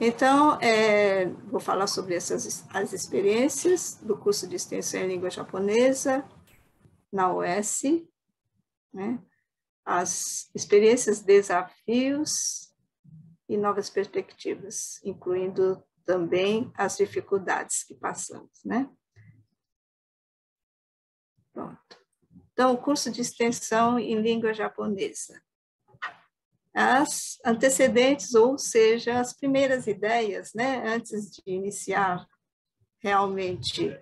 Então, vou falar sobre as experiências do curso de extensão em língua japonesa na UES, né? As experiências, desafios e novas perspectivas, incluindo também as dificuldades que passamos, né? Pronto. Então, o curso de extensão em língua japonesa. As antecedentes, ou seja, as primeiras ideias, né, antes de iniciar realmente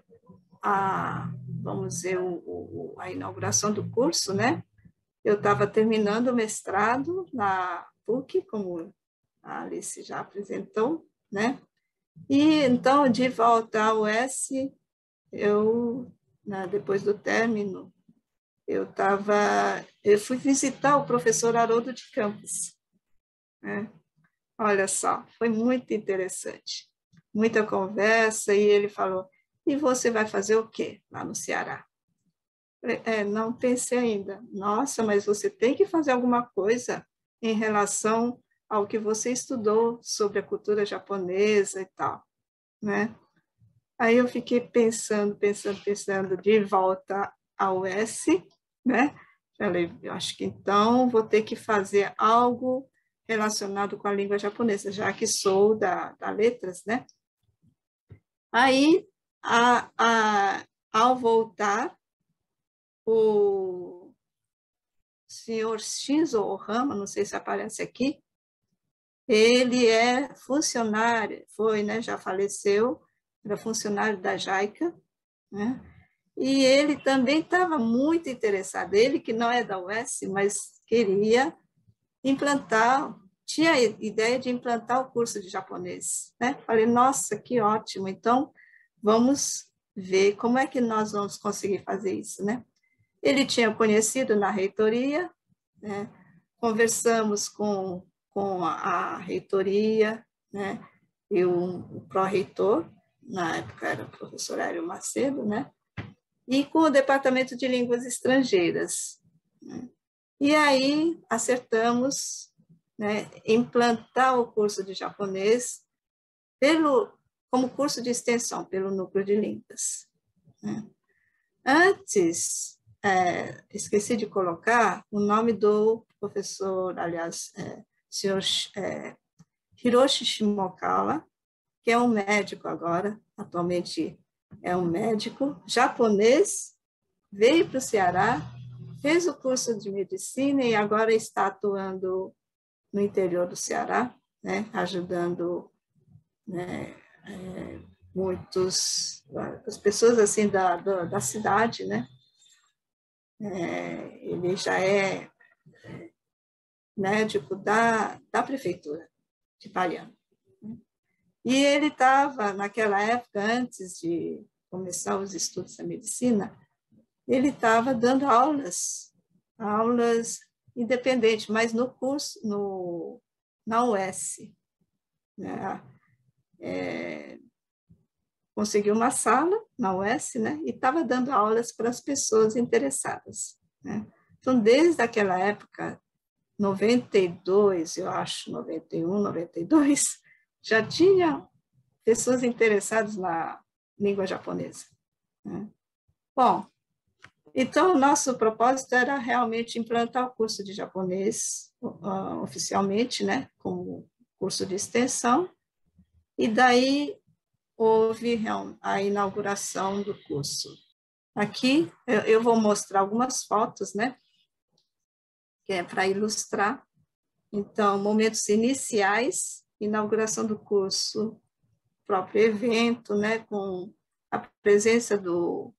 vamos dizer, a inauguração do curso, né, eu estava terminando o mestrado na PUC, como a Alice já apresentou, né, e então, de volta à UES, depois do término, eu fui visitar o professor Haroldo de Campos, né? Olha só, foi muito interessante, muita conversa, e ele falou, e você vai fazer o quê lá no Ceará? Eu falei, não pensei ainda. Nossa, mas você tem que fazer alguma coisa em relação ao que você estudou sobre a cultura japonesa e tal, né? Aí eu fiquei pensando, de volta ao UES, né? Falei, eu acho que então vou ter que fazer algo relacionado com a língua japonesa, já que sou da letras, né? Aí, ao voltar, o senhor Shinzo Ohama, não sei se aparece aqui, ele é funcionário, né, já faleceu, era funcionário da JICA, né? E ele também estava muito interessado, ele que não é da UES, mas queria tinha a ideia de implantar o curso de japonês, né? Falei, nossa, que ótimo, então vamos ver como é que nós vamos conseguir fazer isso, né? Ele tinha conhecido na reitoria, né? Conversamos com a reitoria, né? E o pró-reitor, na época era o professor Hélio Macedo, né? E com o Departamento de Línguas Estrangeiras, né? E aí acertamos, né, implantar o curso de japonês como curso de extensão pelo Núcleo de Línguas, né? Antes, esqueci de colocar o nome do professor, aliás, senhor Hiroshi Shimokawa, que é um médico agora, atualmente é um médico japonês, veio para o Ceará, fez o curso de medicina e agora está atuando no interior do Ceará, né, ajudando, né, as pessoas assim da cidade, né? Ele já é médico da prefeitura de Pariano. E ele estava, naquela época, antes de começar os estudos da medicina, ele estava dando aulas independentes, mas no curso, na UES, né? Conseguiu uma sala na UES, né? E estava dando aulas para as pessoas interessadas, né? Então, desde aquela época, 92, eu acho, 91, 92, já tinha pessoas interessadas na língua japonesa, né? Bom, então, o nosso propósito era realmente implantar o curso de japonês oficialmente, né, como curso de extensão, e daí houve a inauguração do curso. Aqui eu vou mostrar algumas fotos, né, que é para ilustrar. Então, momentos iniciais, inauguração do curso, próprio evento, né, com a presença do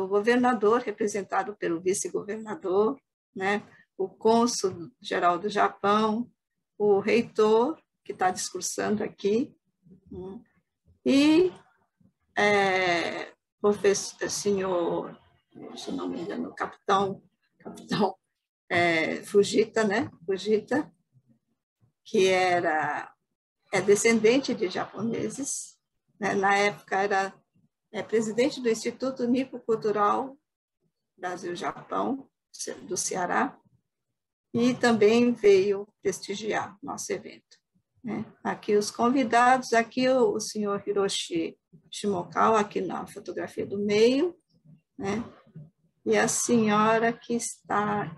governador, representado pelo vice-governador, né, o cônsul-geral do Japão, o reitor, que está discursando aqui, e senhor, se não me engano, capitão Fujita, né, Fujita, que é descendente de japoneses, né, na época é presidente do Instituto Nipo Cultural Brasil-Japão, do Ceará, e também veio prestigiar nosso evento. Né? Aqui os convidados, aqui o senhor Hiroshi Shimokawa, aqui na fotografia do meio, né? E a senhora que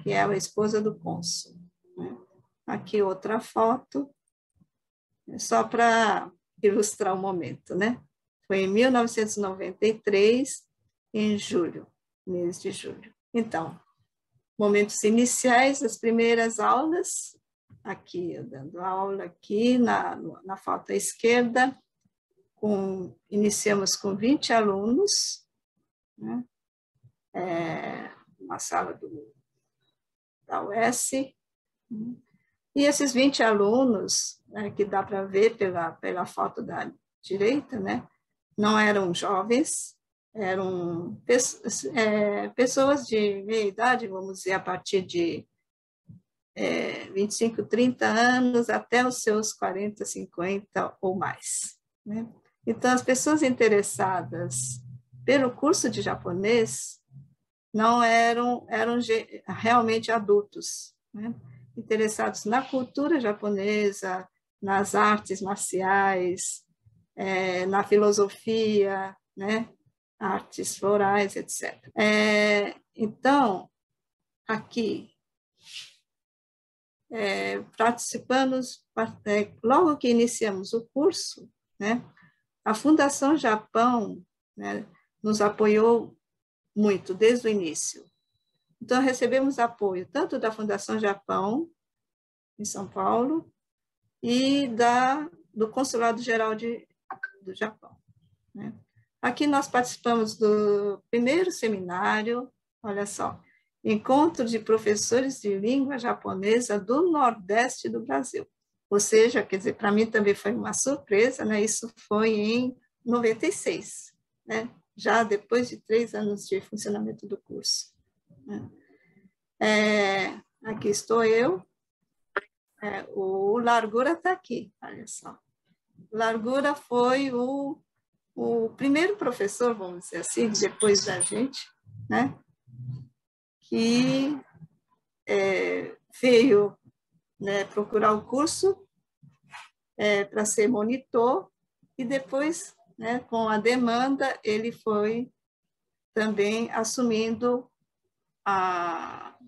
é a esposa do cônsul. Né? Aqui outra foto, só para ilustrar o momento, né? Foi em 1993, em julho, mês de julho. Então, momentos iniciais, as primeiras aulas, aqui, eu dando aula aqui na foto à esquerda, iniciamos com 20 alunos, né? Uma sala da UES, e esses 20 alunos, né, que dá para ver pela foto da direita, né, não eram jovens, eram pessoas de meia idade, vamos dizer, a partir de 25, 30 anos até os seus 40, 50 ou mais. Né? Então, as pessoas interessadas pelo curso de japonês não eram realmente adultos, né? Interessados na cultura japonesa, nas artes marciais, na filosofia, né? Artes florais, etc. Então, aqui, participamos, logo que iniciamos o curso, né? A Fundação Japão, né, nos apoiou muito desde o início. Então, recebemos apoio tanto da Fundação Japão, em São Paulo, e do Consulado Geral do Japão. Né? Aqui nós participamos do primeiro seminário, olha só, Encontro de Professores de Língua Japonesa do Nordeste do Brasil. Ou seja, quer dizer, para mim também foi uma surpresa, né? Isso foi em 96, né? Já depois de 3 anos de funcionamento do curso. Né? Aqui estou eu. O Largura está aqui, olha só. Largura foi o primeiro professor, vamos dizer assim, depois da gente, né? Que veio, né, procurar o curso para ser monitor e depois, né, com a demanda, ele foi também assumindo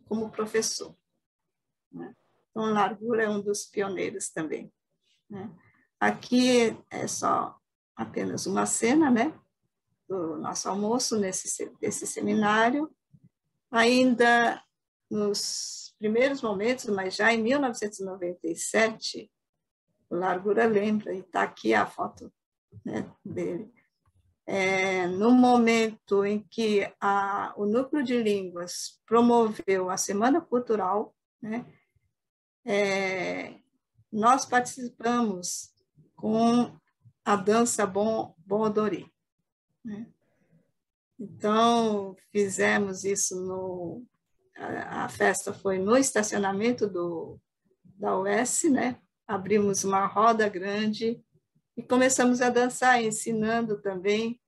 como professor. Né? Então, Largura é um dos pioneiros também. Né? Aqui é só apenas uma cena, né, do nosso almoço desse seminário. Ainda nos primeiros momentos, mas já em 1997, o Largura lembra, e está aqui a foto, né, dele. No momento em que o Núcleo de Línguas promoveu a Semana Cultural, né, nós participamos com a dança Bon-Odori. Né? Então, fizemos isso a festa foi no estacionamento da UES, né? Abrimos uma roda grande e começamos a dançar, ensinando também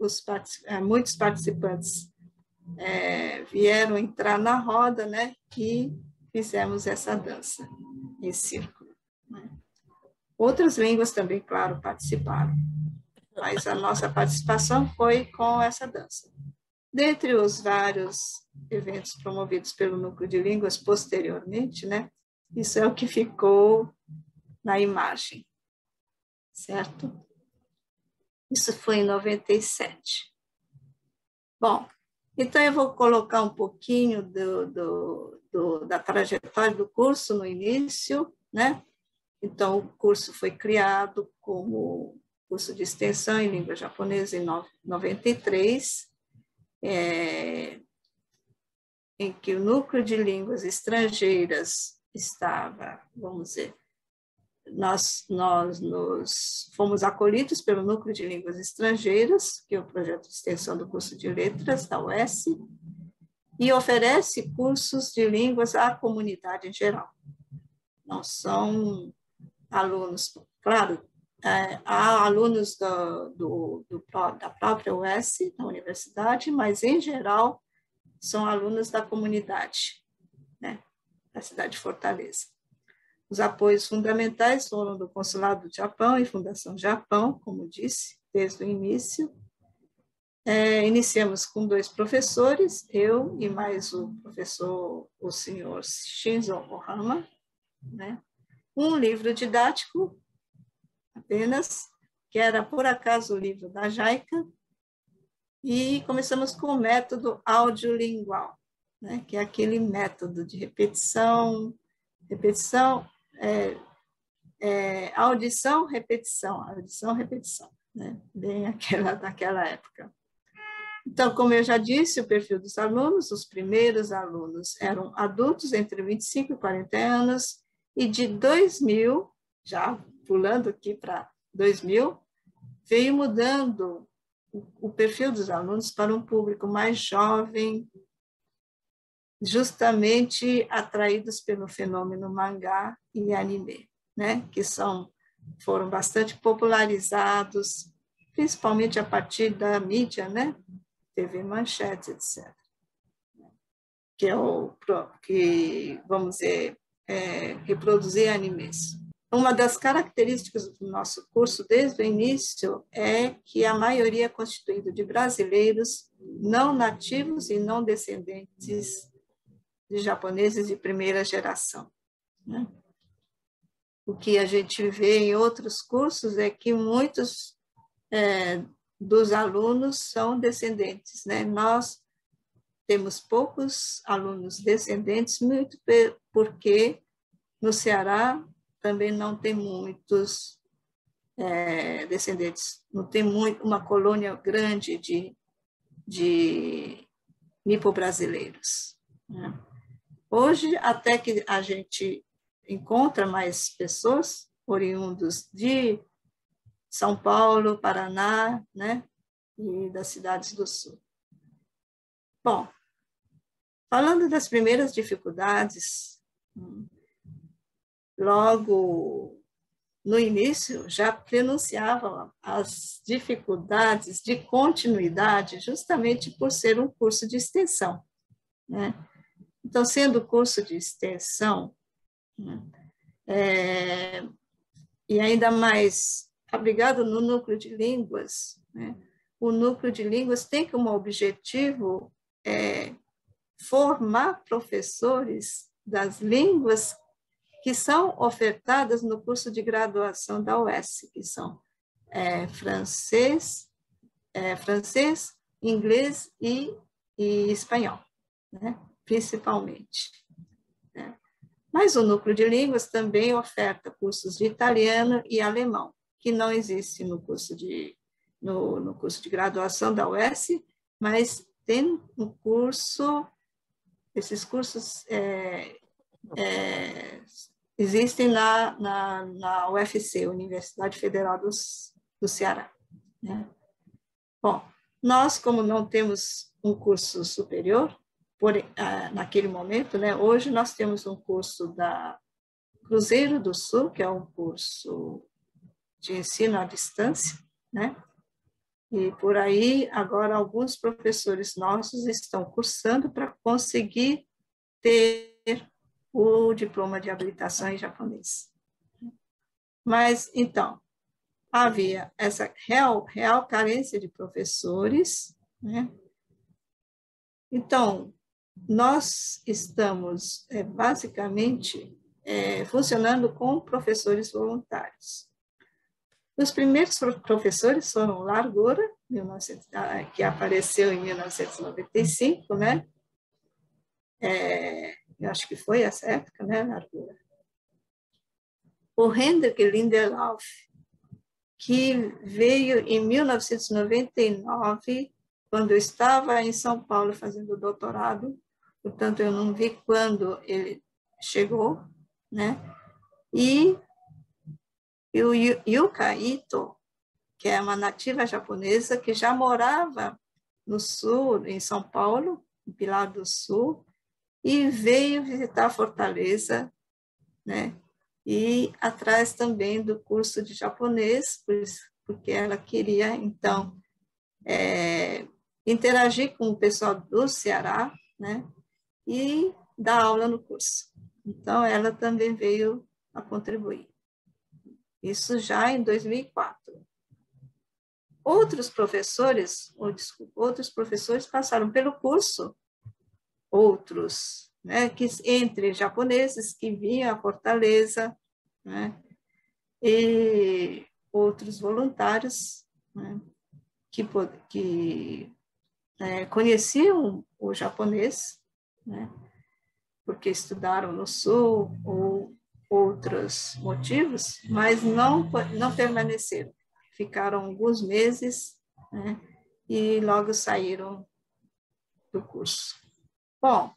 muitos participantes vieram entrar na roda, né? E fizemos essa dança em círculo. Né? Outras línguas também, claro, participaram, mas a nossa participação foi com essa dança. Dentre os vários eventos promovidos pelo Núcleo de Línguas posteriormente, né? Isso é o que ficou na imagem, certo? Isso foi em 97. Bom, então eu vou colocar um pouquinho da trajetória do curso no início, né? Então, o curso foi criado como curso de extensão em língua japonesa em 93, em que o Núcleo de Línguas Estrangeiras estava, vamos dizer, nós fomos acolhidos pelo Núcleo de Línguas Estrangeiras, que é o projeto de extensão do curso de letras da UES, e oferece cursos de línguas à comunidade em geral. Não são alunos, claro, há alunos da própria UES, da universidade, mas, em geral, são alunos da comunidade, né? da cidade de Fortaleza. Os apoios fundamentais foram do Consulado do Japão e Fundação Japão, como disse, desde o início. Iniciamos com 2 professores, eu e mais o professor, o senhor Shinzo Ohama, né? Um livro didático, apenas, que era, por acaso, o livro da JAICA, e começamos com o método audiolingual, né? Que é aquele método de repetição, audição, repetição, né? Bem daquela época. Então, como eu já disse, o perfil dos alunos, os primeiros alunos eram adultos entre 25 e 40 anos, e de 2000, já pulando aqui para 2000, veio mudando o perfil dos alunos para um público mais jovem, justamente atraídos pelo fenômeno mangá e anime, né? Que foram bastante popularizados, principalmente a partir da mídia, né? TV Manchete, etc. Que vamos dizer, reproduzir animes. Uma das características do nosso curso desde o início é que a maioria é constituída de brasileiros não nativos e não descendentes de japoneses de primeira geração, né? O que a gente vê em outros cursos é que muitos dos alunos são descendentes, né? Nós temos poucos alunos descendentes, muito porque no Ceará também não tem muitos descendentes, não tem uma colônia grande de nipo-brasileiros, né? Hoje, até que a gente encontra mais pessoas oriundos de São Paulo, Paraná, né? E das cidades do Sul. Bom, falando das primeiras dificuldades, logo no início já prenunciavam as dificuldades de continuidade, justamente por ser um curso de extensão, né? Então, sendo curso de extensão, né, e ainda mais abrigado no núcleo de línguas, né, o núcleo de línguas tem como objetivo formar professores das línguas que são ofertadas no curso de graduação da UES, que são francês, inglês e espanhol, né? Principalmente. Né? Mas o núcleo de línguas também oferta cursos de italiano e alemão, que não existe no curso de graduação da UES, mas tem um curso, esses cursos existem na UFC, Universidade Federal do Ceará, né? Bom, nós, como não temos um curso superior, naquele momento, né, hoje nós temos um curso da Cruzeiro do Sul, que é um curso de ensino à distância, né? E por aí, agora, alguns professores nossos estão cursando para conseguir ter o diploma de habilitação em japonês. Mas, então, havia essa real carência de professores, né? Então, nós estamos, basicamente, funcionando com professores voluntários. Os primeiros professores foram Largura, que apareceu em 1995, né? Eu acho que foi essa época, né, Largura? O Hendrik Lindelof, que veio em 1999, quando eu estava em São Paulo fazendo doutorado, portanto, eu não vi quando ele chegou, né? E o Yuka Ito, que é uma nativa japonesa que já morava no sul, em São Paulo, em Pilar do Sul, e veio visitar Fortaleza, né? E atrás também do curso de japonês, porque ela queria, então, interagir com o pessoal do Ceará, né? E dar aula no curso. Então, ela também veio a contribuir. Isso já em 2004. Outros professores passaram pelo curso, outros, né, que entre japoneses que vinham a Fortaleza, né, e outros voluntários, né, que conheciam o japonês, né, porque estudaram no Sul ou outros motivos, mas não permaneceram. Ficaram alguns meses, né, e logo saíram do curso. Bom,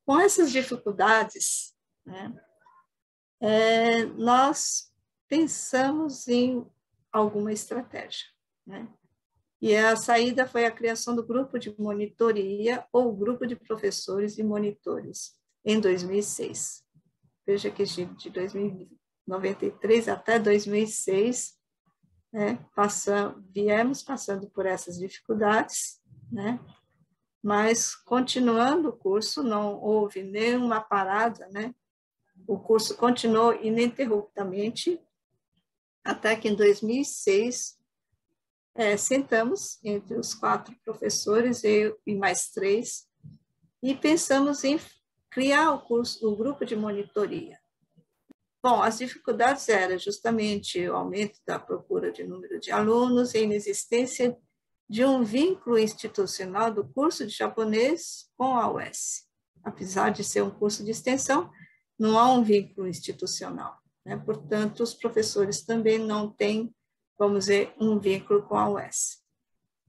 com essas dificuldades, né, nós pensamos em alguma estratégia, né? E a saída foi a criação do grupo de monitoria ou grupo de professores e monitores em 2006. Veja que de 1993 até 2006, né, viemos passando por essas dificuldades, né? Mas continuando o curso, não houve nenhuma parada, né? O curso continuou ininterruptamente, até que em 2006, sentamos entre os 4 professores, eu e mais 3, e pensamos em criar o grupo de monitoria. Bom, as dificuldades eram justamente o aumento da procura de número de alunos e a inexistência de um vínculo institucional do curso de japonês com a UES. Apesar de ser um curso de extensão, não há um vínculo institucional, né? Portanto, os professores também não têm, vamos dizer, um vínculo com a UES.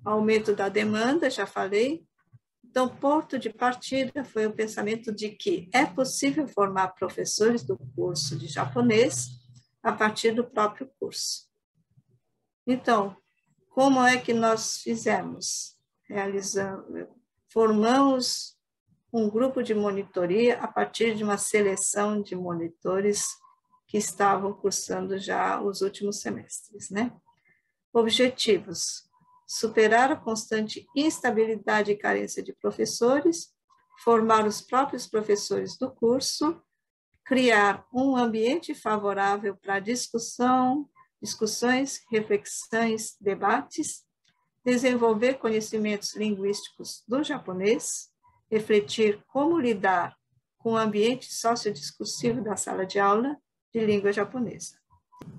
Aumento da demanda, já falei. Então, ponto de partida foi o pensamento de que é possível formar professores do curso de japonês a partir do próprio curso. Então, como é que nós fizemos? Formamos um grupo de monitoria a partir de uma seleção de monitores que estavam cursando já os últimos semestres, né? Objetivos: superar a constante instabilidade e carência de professores, formar os próprios professores do curso, criar um ambiente favorável para discussões, reflexões, debates, desenvolver conhecimentos linguísticos do japonês, refletir como lidar com o ambiente sociodiscursivo da sala de aula de língua japonesa.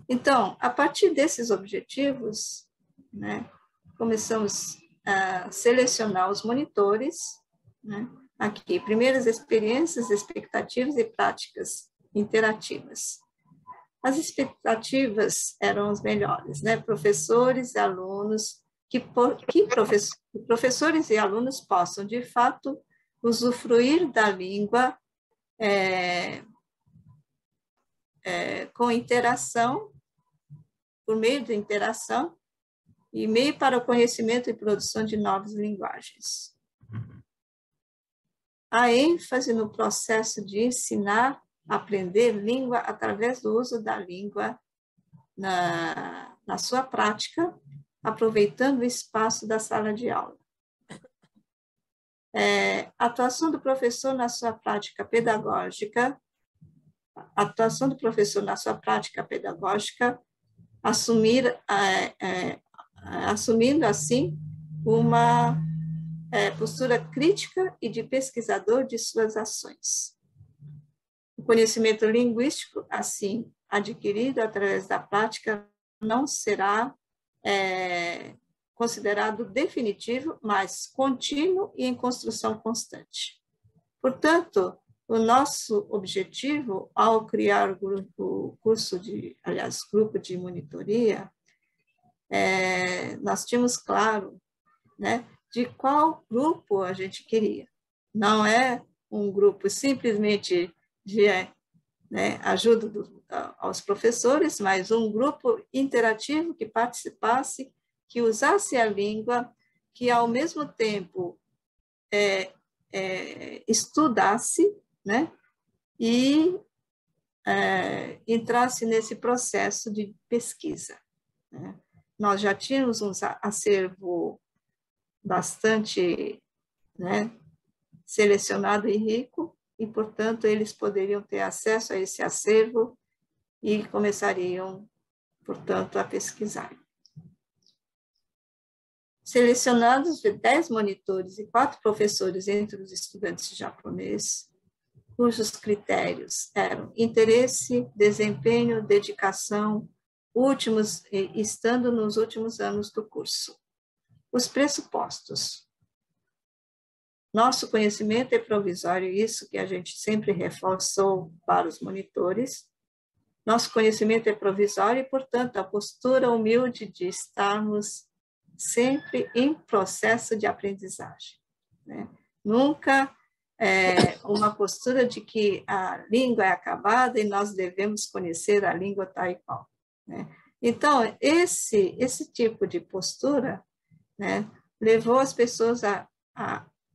Então, a partir desses objetivos, né, começamos a selecionar os monitores, né, aqui, primeiras experiências, expectativas e práticas interativas. As expectativas eram as melhores, né, professores e alunos, professores e alunos possam, de fato, usufruir da língua com interação, por meio de interação, e meio para o conhecimento e produção de novas linguagens. A ênfase no processo de ensinar, aprender língua através do uso da língua na sua prática, aproveitando o espaço da sala de aula. A atuação do professor na sua prática pedagógica, assumindo assim uma postura crítica e de pesquisador de suas ações. O conhecimento linguístico, assim, adquirido através da prática, não será considerado definitivo, mas contínuo e em construção constante. Portanto, o nosso objetivo, ao criar o grupo de monitoria, nós tínhamos claro, né, de qual grupo a gente queria. Não é um grupo simplesmente de ajuda aos professores, mas um grupo interativo que participasse, que usasse a língua, que ao mesmo tempo estudasse, né, e entrasse nesse processo de pesquisa, né. Nós já tínhamos um acervo bastante, né, selecionado e rico, e, portanto, eles poderiam ter acesso a esse acervo e começariam, portanto, a pesquisar. Selecionados 10 monitores e 4 professores entre os estudantes de japonês, cujos critérios eram interesse, desempenho, dedicação, estando nos últimos anos do curso. Os pressupostos. Nosso conhecimento é provisório, isso que a gente sempre reforçou para os monitores. Nosso conhecimento é provisório e, portanto, a postura humilde de estarmos sempre em processo de aprendizagem, né? Nunca uma postura de que a língua é acabada e nós devemos conhecer a língua tal e qual, né? Então, esse tipo de postura, né, levou as pessoas a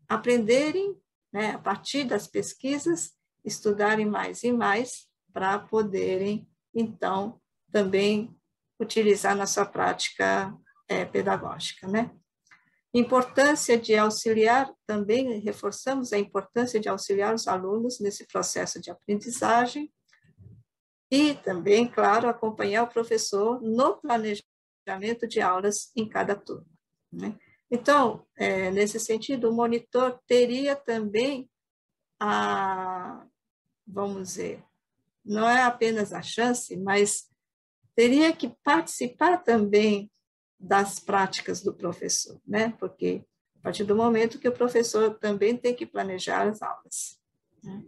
aprenderem, né, a partir das pesquisas, estudarem mais e mais para poderem, então, também utilizar na sua prática pedagógica, né? Importância de auxiliar, também reforçamos a importância de auxiliar os alunos nesse processo de aprendizagem e também, claro, acompanhar o professor no planejamento de aulas em cada turma, né? Então, nesse sentido, o monitor teria também vamos dizer, não é apenas a chance, mas teria que participar também das práticas do professor, né? Porque a partir do momento que o professor também tem que planejar as aulas, né?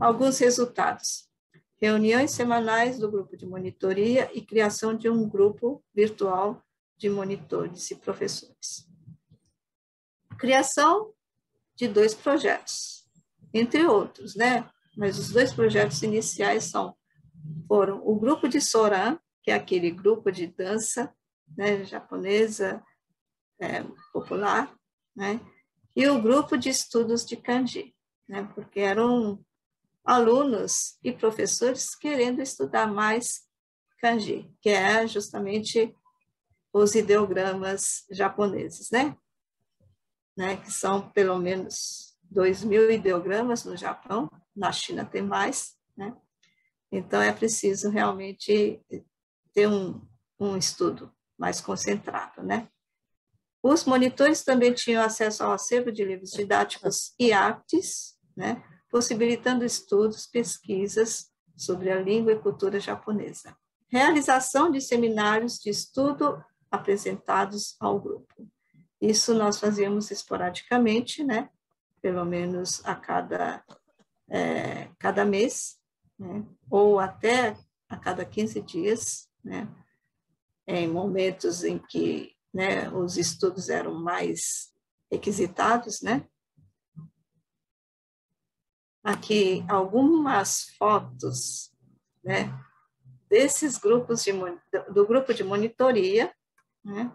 Alguns resultados. Reuniões semanais do grupo de monitoria e criação de um grupo virtual de monitores e professores. Criação de 2 projetos, entre outros, né? Mas os 2 projetos iniciais foram o grupo de Soran, que é aquele grupo de dança, né, japonesa popular, né? E o grupo de estudos de kanji, né? Porque eram alunos e professores querendo estudar mais kanji, que é justamente os ideogramas japoneses, né? Que são pelo menos 2.000 ideogramas no Japão, na China tem mais, né? Então é preciso realmente ter um estudo mais concentrado, né? Os monitores também tinham acesso ao acervo de livros didáticos e artes, né? Possibilitando estudos, pesquisas sobre a língua e cultura japonesa. Realização de seminários de estudo apresentados ao grupo. Isso nós fazíamos esporadicamente, né? Pelo menos a cada mês, né? Ou até a cada 15 dias, né? Em momentos em que, né, os estudos eram mais requisitados, né? Aqui algumas fotos, né, desses grupos do grupo de monitoria, né,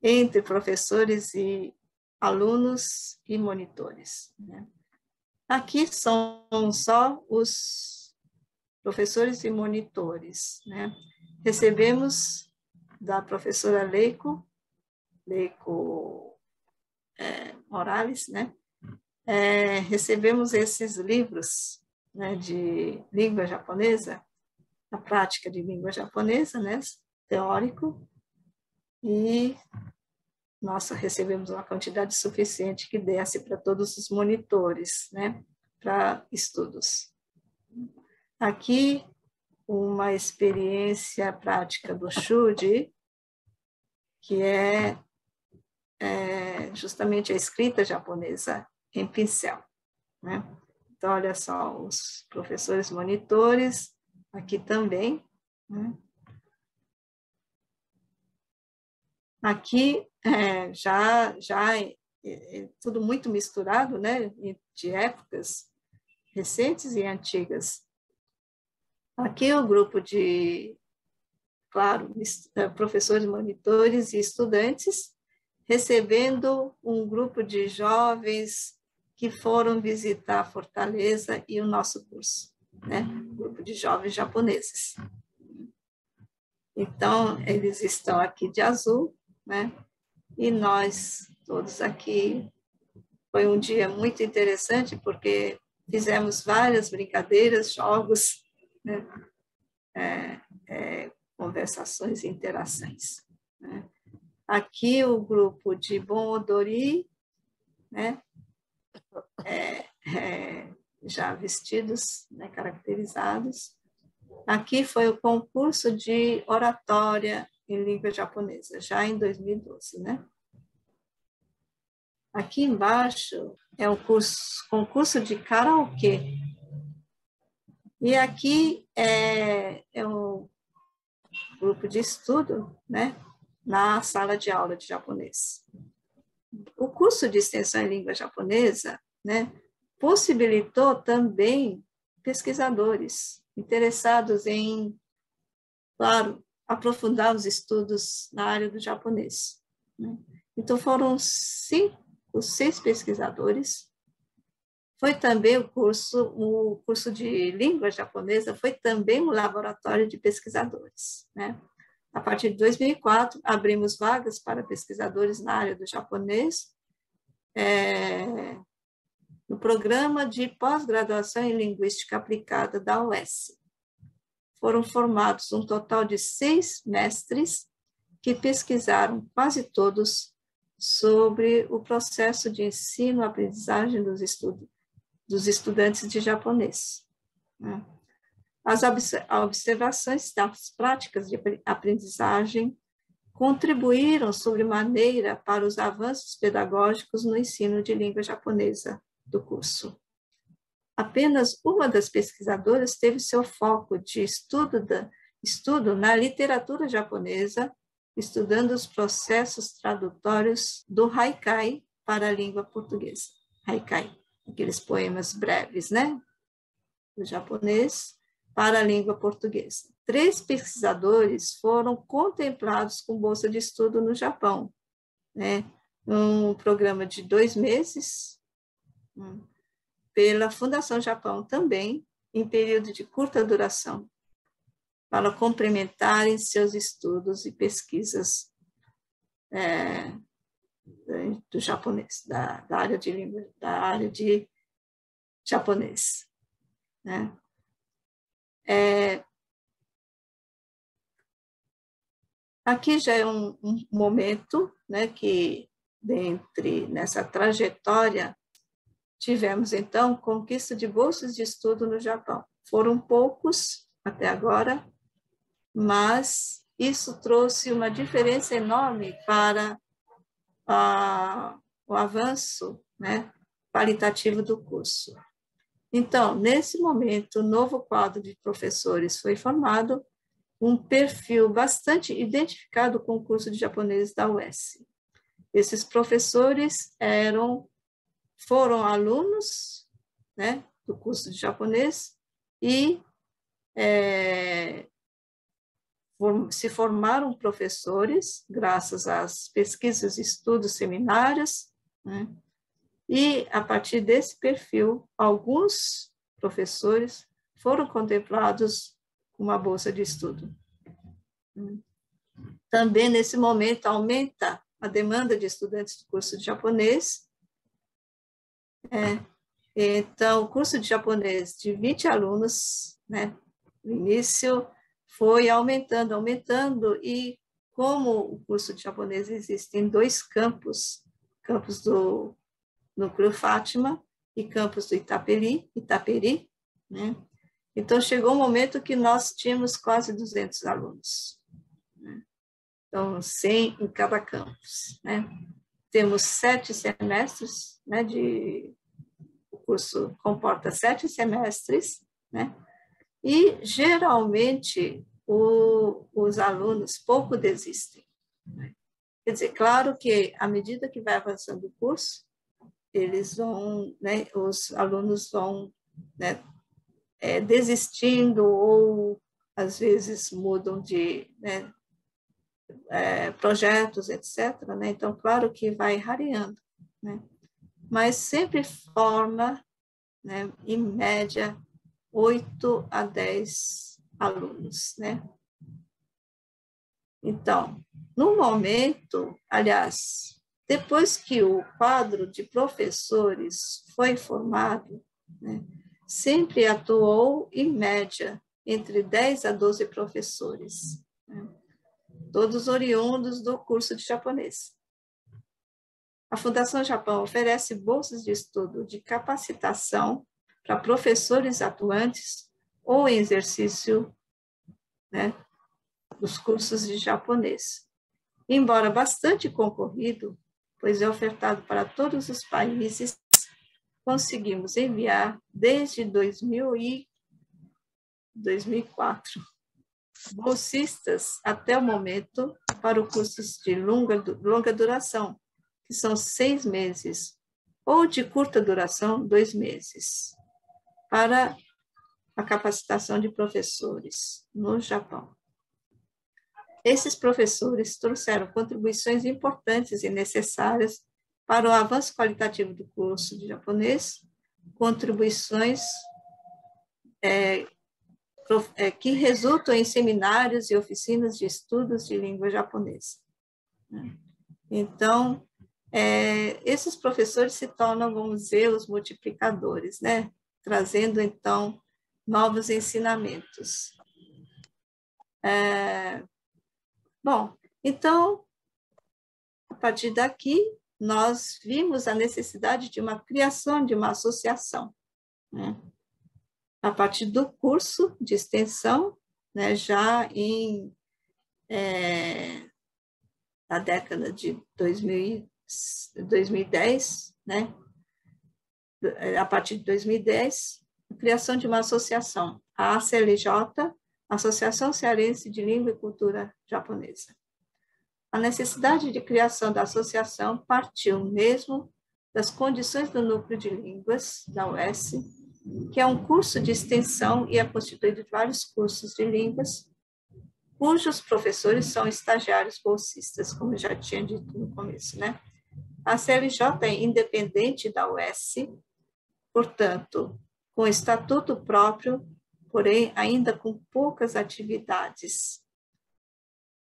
entre professores e alunos e monitores, né. Aqui são só os professores e monitores, né. Recebemos da professora Leiko Morales, né, recebemos esses livros, né, de língua japonesa, a prática de língua japonesa, né, teórico, e nós recebemos uma quantidade suficiente que desse para todos os monitores, né, para estudos. Aqui, uma experiência prática do Shuji, que é justamente a escrita japonesa em pincel, né? Então, olha só, os professores monitores, aqui também, né? Aqui, já tudo muito misturado, né? De épocas recentes e antigas. Aqui o grupo de, claro, professores monitores e estudantes, recebendo um grupo de jovens que foram visitar Fortaleza e o nosso curso, né? Grupo de jovens japoneses. Então, eles estão aqui de azul, né? E nós todos aqui. Foi um dia muito interessante, porque fizemos várias brincadeiras, jogos, né? Conversações e interações, né? Aqui o grupo de Bon Odori, né? Já vestidos, né? Caracterizados. Aqui foi o concurso de oratória em língua japonesa, já em 2012, né? Aqui embaixo é o concurso de karaokê. E aqui é um grupo de estudo, né? Na sala de aula de japonês. O curso de extensão em língua japonesa, né? Possibilitou também pesquisadores interessados em, claro, aprofundar os estudos na área do japonês, né? Então, foram 6 pesquisadores. Foi também o curso de língua japonesa, foi também um laboratório de pesquisadores, né? A partir de 2004, abrimos vagas para pesquisadores na área do japonês, no programa de pós-graduação em linguística aplicada da UES. Foram formados um total de 6 mestres que pesquisaram quase todos sobre o processo de ensino-aprendizagem dos estudantes de japonês. As observações das práticas de aprendizagem contribuíram sobremaneira para os avanços pedagógicos no ensino de língua japonesa do curso. Apenas uma das pesquisadoras teve seu foco de estudo na literatura japonesa, estudando os processos tradutórios do haikai para a língua portuguesa. Haikai, aqueles poemas breves, né? Do japonês para a língua portuguesa. 3 pesquisadores foram contemplados com bolsa de estudo no Japão, né? Um programa de 2 meses, pela Fundação Japão também, em período de curta duração, para complementarem seus estudos e pesquisas do japonês, da área de língua, da área de japonês, né? Aqui já é um momento, né, que nessa trajetória tivemos então conquista de bolsas de estudo no Japão. Foram poucos até agora, mas isso trouxe uma diferença enorme para o avanço, né, qualitativo do curso. Então, nesse momento, o novo quadro de professores foi formado, um perfil bastante identificado com o curso de japonês da UES. Esses professores foram alunos, né, do curso de japonês e se formaram professores graças às pesquisas, estudos, seminários, né? E, a partir desse perfil, alguns professores foram contemplados com uma bolsa de estudo. Também, nesse momento, aumenta a demanda de estudantes do curso de japonês. Então, o curso de japonês de 20 alunos, né, no início, foi aumentando, e como o curso de japonês existe em 2 campos do Núcleo Fátima e campus do Itaperi, né? Então, chegou um momento que nós tínhamos quase 200 alunos, né? Então, 100 em cada campus, né? Temos 7 semestres, né? O curso comporta 7 semestres, né? E, geralmente, os alunos pouco desistem, né? Quer dizer, claro que, à medida que vai avançando o curso, eles vão, né, os alunos vão, né, desistindo ou, às vezes, mudam de, né, projetos, etc., né? Então, claro que vai rareando, né? Mas sempre forma, né, em média, 8 a 10 alunos, né? Então, no momento, aliás, depois que o quadro de professores foi formado, né? Sempre atuou, em média, entre 10 a 12 professores, né? Todos oriundos do curso de japonês. A Fundação Japão oferece bolsas de estudo de capacitação para professores atuantes ou em exercício, né, dos cursos de japonês. Embora bastante concorrido, pois é ofertado para todos os países, conseguimos enviar desde 2004 bolsistas até o momento para o curso de longa duração, que são 6 meses, ou de curta duração, 2 meses, para a capacitação de professores no Japão. Esses professores trouxeram contribuições importantes e necessárias para o avanço qualitativo do curso de japonês, contribuições que resultam em seminários e oficinas de estudos de língua japonesa. Então, esses professores se tornam, vamos dizer, os multiplicadores, né? Trazendo, então, novos ensinamentos. Bom, então, a partir daqui, nós vimos a necessidade de uma criação de uma associação, né? A partir do curso de extensão, né, já na década de 2010, né, a partir de 2010, a criação de uma associação, a ACLJ, Associação Cearense de Língua e Cultura Japonesa. A necessidade de criação da associação partiu mesmo das condições do Núcleo de Línguas, da UES, que é um curso de extensão e é constituído de vários cursos de línguas, cujos professores são estagiários bolsistas, como eu já tinha dito no começo, né? A CLJ é independente da UES, portanto, com estatuto próprio, porém ainda com poucas atividades.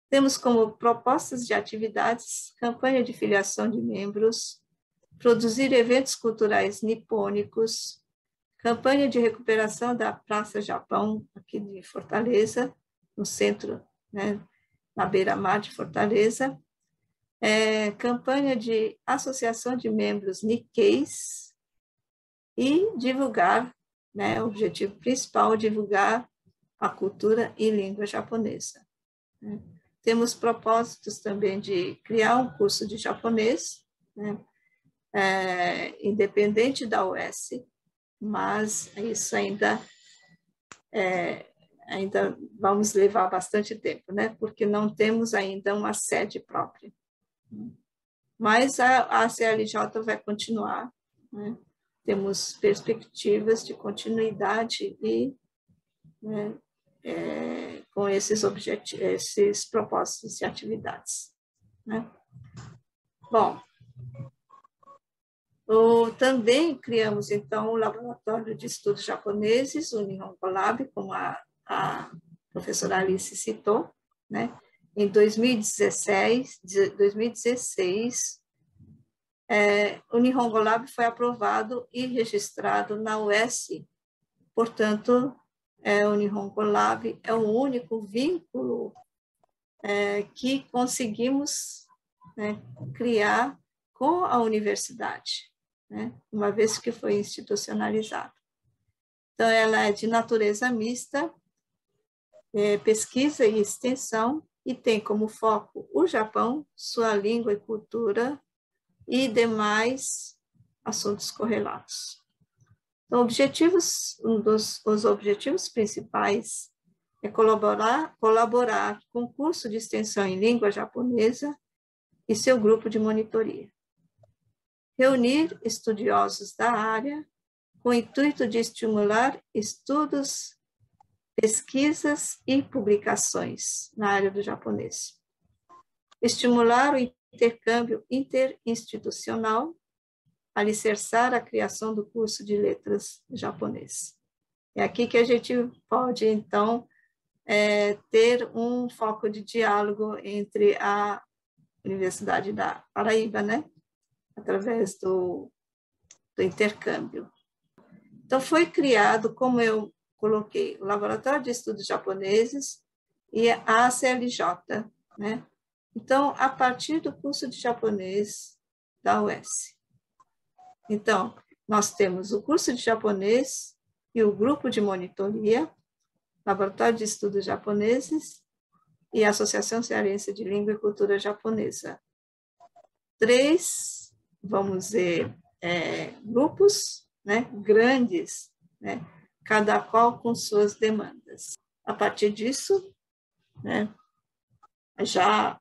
Temos como propostas de atividades campanha de filiação de membros, produzir eventos culturais nipônicos, campanha de recuperação da Praça Japão, aqui de Fortaleza, no centro, né, na beira-mar de Fortaleza, campanha de associação de membros Nikkeis e divulgar, né, o objetivo principal, divulgar a cultura e língua japonesa. Né. Temos propósitos também de criar um curso de japonês, né, independente da UES, mas isso ainda vamos levar bastante tempo, né? Porque não temos ainda uma sede própria. Mas a CLJ vai continuar, né? Temos perspectivas de continuidade e, né, com esses propósitos e atividades, né? Bom, também criamos, então, o Laboratório de Estudos Japoneses, o Nihongo Lab, como a professora Alice citou, né? Em 2016, o Nihongo Lab foi aprovado e registrado na UES, portanto, o Nihongo Lab é o único vínculo que conseguimos, né, criar com a universidade, né, uma vez que foi institucionalizado. Então, ela é de natureza mista, pesquisa e extensão, e tem como foco o Japão, sua língua e cultura, e demais assuntos correlatos. Então, os objetivos principais é colaborar com o curso de extensão em língua japonesa e seu grupo de monitoria. Reunir estudiosos da área com o intuito de estimular estudos, pesquisas e publicações na área do japonês. Estimular o intercâmbio interinstitucional, alicerçar a criação do curso de letras japonês. É aqui que a gente pode, então, ter um foco de diálogo entre a Universidade da Paraíba, né? Através do intercâmbio. Então, foi criado, como eu coloquei, o Laboratório de Estudos Japoneses e a ACLJ, né? Então, a partir do curso de japonês da UES. Então, nós temos o curso de japonês e o grupo de monitoria, Laboratório de Estudos Japoneses e a Associação Cearense de Língua e Cultura Japonesa. 3, vamos dizer, grupos, né, grandes, né, cada qual com suas demandas. A partir disso, né, já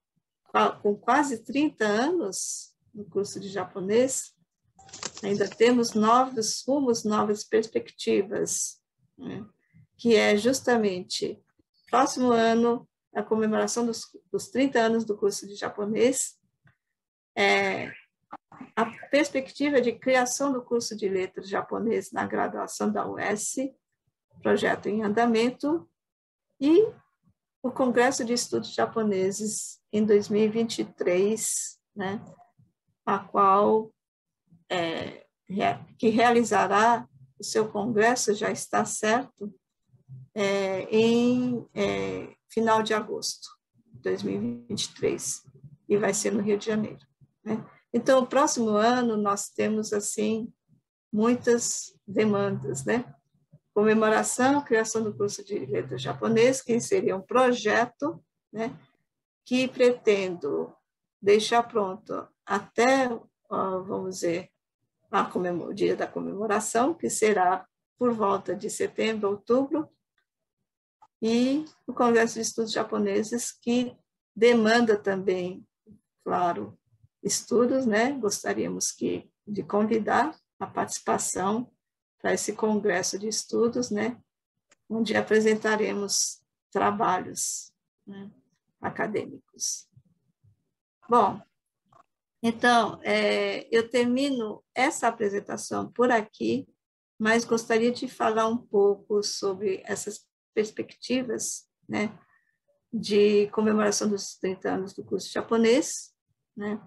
com quase 30 anos no curso de japonês, ainda temos novos rumos, novas perspectivas, né, que é justamente próximo ano a comemoração dos 30 anos do curso de japonês, a perspectiva de criação do curso de letras japonês na graduação da UES, projeto em andamento, e o Congresso de Estudos Japoneses em 2023, né, a qual que realizará o seu congresso, já está certo, em final de agosto de 2023, e vai ser no Rio de Janeiro, né? Então, o próximo ano nós temos, assim, muitas demandas, né? Comemoração, criação do curso de letras japonês, que seria um projeto, né, que pretendo deixar pronto até, vamos dizer, o dia da comemoração, que será por volta de setembro, outubro, e o Congresso de Estudos Japoneses, que demanda também, claro, estudos, né? Gostaríamos de convidar a participação para esse congresso de estudos, né? Onde apresentaremos trabalhos, né, acadêmicos. Bom, então, eu termino essa apresentação por aqui, mas gostaria de falar um pouco sobre essas perspectivas, né, de comemoração dos 30 anos do curso de japonês, né,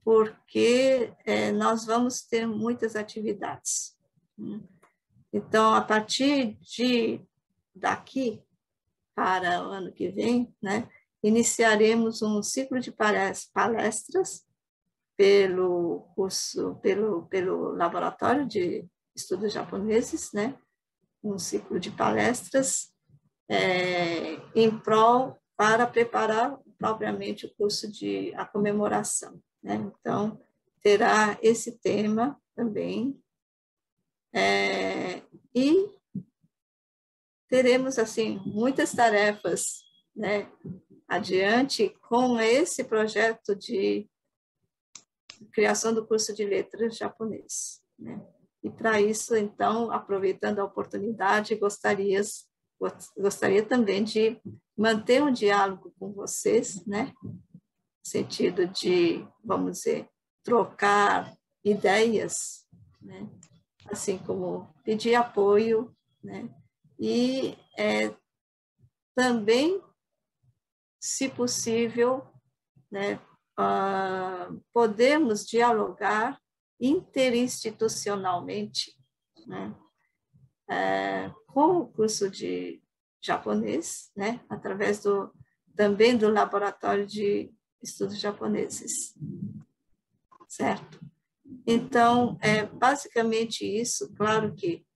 porque nós vamos ter muitas atividades, né? Então, a partir daqui para o ano que vem, né, iniciaremos um ciclo de palestras pelo Laboratório de Estudos Japoneses, né, um ciclo de palestras em prol para preparar propriamente o curso a comemoração, né? Então, terá esse tema também, e teremos, assim, muitas tarefas, né, adiante com esse projeto de criação do curso de letras japonês, né? E para isso, então, aproveitando a oportunidade, gostaria também de manter um diálogo com vocês, né? No sentido de, vamos dizer, trocar ideias, né? Assim como pedir apoio, né? E também, se possível, né, podemos dialogar interinstitucionalmente, né, com o curso de japonês, né, através também do Laboratório de Estudos Japoneses, certo? Então, basicamente isso. Claro que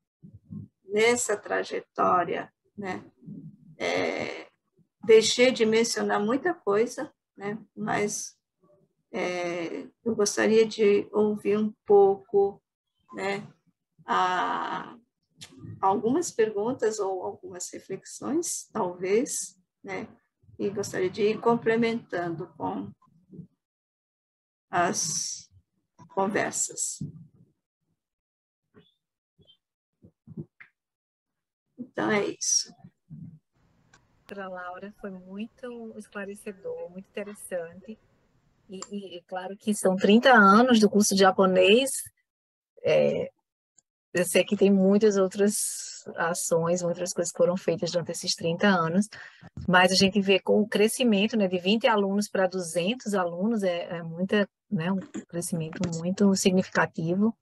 nessa trajetória, né, deixei de mencionar muita coisa, né, mas eu gostaria de ouvir um pouco, né, algumas perguntas ou algumas reflexões, talvez, né, e gostaria de ir complementando com as conversas. Então, é isso. Doutora Laura, foi muito esclarecedor, muito interessante. E claro que são 30 anos do curso de japonês. Eu sei que tem muitas outras ações, muitas coisas que foram feitas durante esses 30 anos, mas a gente vê com o crescimento, né, de 20 alunos para 200 alunos, muita, né, um crescimento muito significativo.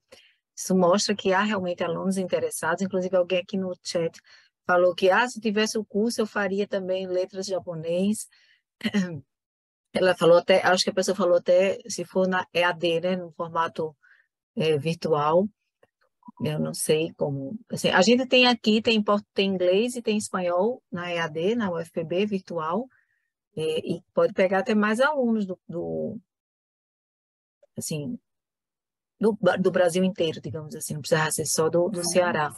Isso mostra que há realmente alunos interessados, inclusive alguém aqui no chat falou que, se tivesse o curso, eu faria também letras japonês. Ela falou até, acho que a pessoa falou até, se for na EAD, né, no formato virtual, eu não sei como. Assim, a gente tem aqui, tem inglês e tem espanhol na EAD, na UFPB, virtual, e pode pegar até mais alunos assim, do Brasil inteiro, digamos assim, não precisa ser só do Ceará,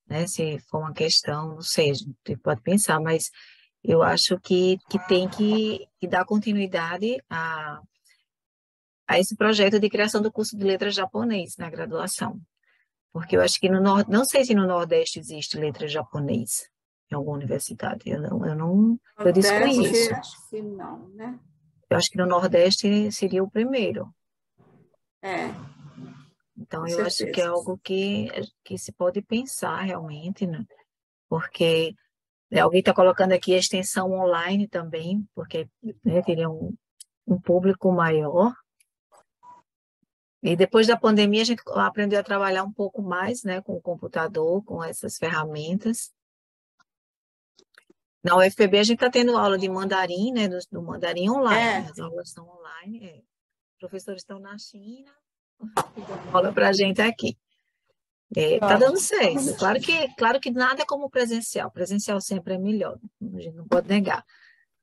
né? Se for uma questão, não sei, a gente pode pensar, mas eu acho que tem que dar continuidade a esse projeto de criação do curso de letras japonês na graduação. Porque eu acho que não sei se no Nordeste existe letras japonês em alguma universidade. Eu Nordeste, desconheço. acho que não, né? Eu acho que no Nordeste seria o primeiro. É, Então, com eu acho que é certeza. algo que se pode pensar realmente, né? Porque alguém está colocando aqui a extensão online também, porque, né, teria um público maior. E depois da pandemia, a gente aprendeu a trabalhar um pouco mais, né, com o computador, com essas ferramentas. Na UFPB, a gente está tendo aula de mandarim, né, do mandarim online. As aulas estão online. Os professores estão na China, dando aula para a gente aqui. Está dando certo. Claro que nada é como presencial. Presencial sempre é melhor, a gente não pode negar.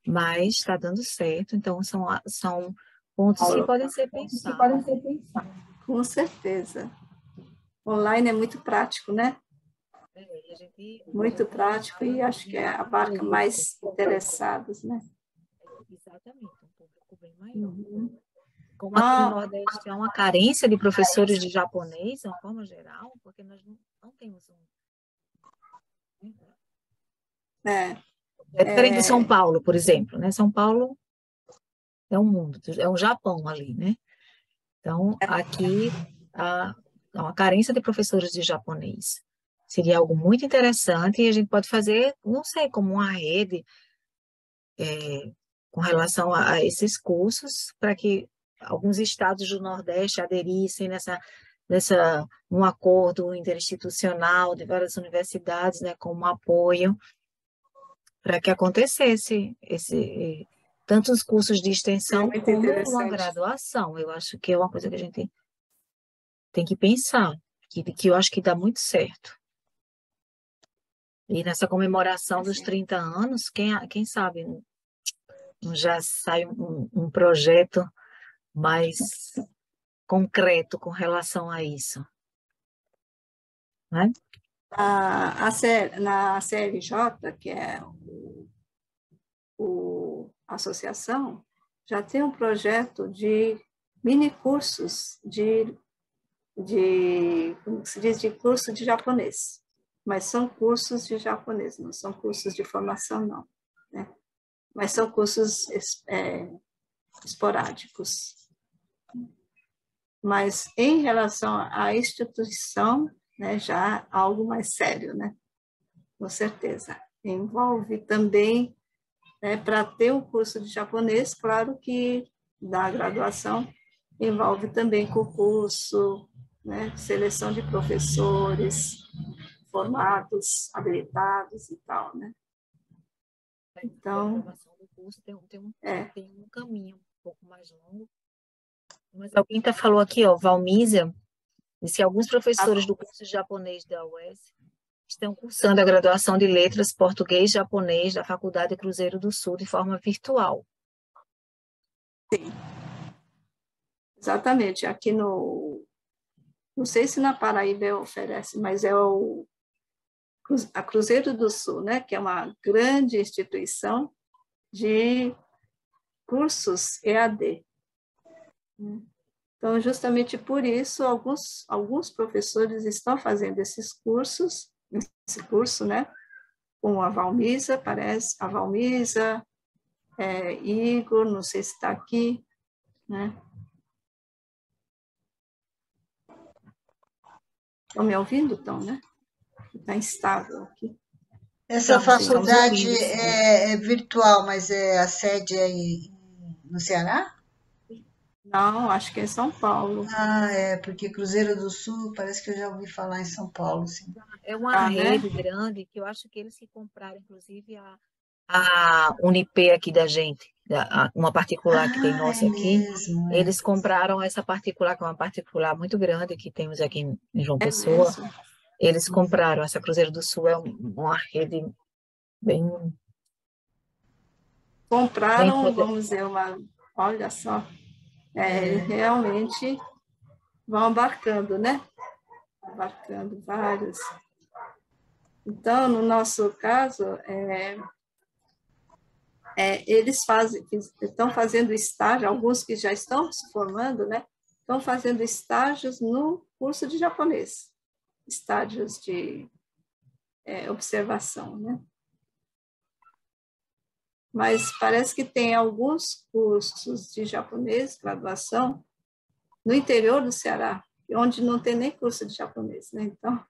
Mas está dando certo. Então, são pontos que podem ser pensados. Com certeza. Online é muito prático, né? Muito prático e acho que abarca mais interessados, né? Exatamente, um público bem maior. Como aqui no Nordeste há uma carência de professores de japonês, de uma forma geral, porque nós não temos um. É diferente de São Paulo, por exemplo, né? São Paulo é um mundo, é um Japão ali, né? Então, aqui há uma carência de professores de japonês. Seria algo muito interessante e a gente pode fazer, não sei, como uma rede com relação a esses cursos, para que alguns estados do Nordeste aderissem num acordo interinstitucional de várias universidades, né, como apoio, para que acontecesse tanto os cursos de extensão como uma graduação. Eu acho que é uma coisa que a gente tem que pensar, que eu acho que dá muito certo. E nessa comemoração dos 30 anos, quem sabe já sai um projeto mais concreto com relação a isso, né? Na CLJ, que é a associação, já tem um projeto de mini cursos como se diz, de curso de japonês, mas são cursos de japonês, não são cursos de formação, não, né? Mas são cursos esporádicos. Mas em relação à instituição, né, já algo mais sério, né? Com certeza. Envolve também, né, para ter um curso de japonês, claro que da graduação envolve também concurso, né, seleção de professores formados, habilitados e tal, né? Então, a aprovação do curso tem um caminho um pouco mais longo. Mas alguém falou aqui, Valmísia, disse que alguns professores do curso de japonês da UES estão cursando a graduação de letras português e japonês da Faculdade Cruzeiro do Sul de forma virtual. Sim, exatamente. Aqui não sei se na Paraíba oferece, mas é a Cruzeiro do Sul, né, que é uma grande instituição de cursos EAD. Então, justamente por isso, alguns professores estão fazendo esse curso, né, com a Valmisa, parece, a Valmisa, Igor, não sei se está aqui, né? Estão me ouvindo, Tom, né? Está instável aqui. Essa faculdade é virtual, mas a sede é no Ceará? Não, acho que é em São Paulo. Ah, é, porque Cruzeiro do Sul, parece que eu já ouvi falar em São Paulo, sim. É uma Ah, né? rede grande que eu acho que eles que compraram, inclusive, a Unip aqui da gente, uma particular que tem Ah, é nossa aqui. mesmo, é. Eles compraram essa particular, que é uma particular muito grande que temos aqui em João É Pessoa. mesmo. Eles compraram. Essa Cruzeiro do Sul é uma rede bem, bem Compraram, poder. vamos dizer, olha só, É, realmente vão abarcando, né? Abarcando vários. Então, no nosso caso, eles estão fazendo estágio, alguns que já estão se formando, né? Estão fazendo estágios no curso de japonês, estágios de observação, né? Mas parece que tem alguns cursos de japonês, graduação, no interior do Ceará, onde não tem nem curso de japonês, né? Então,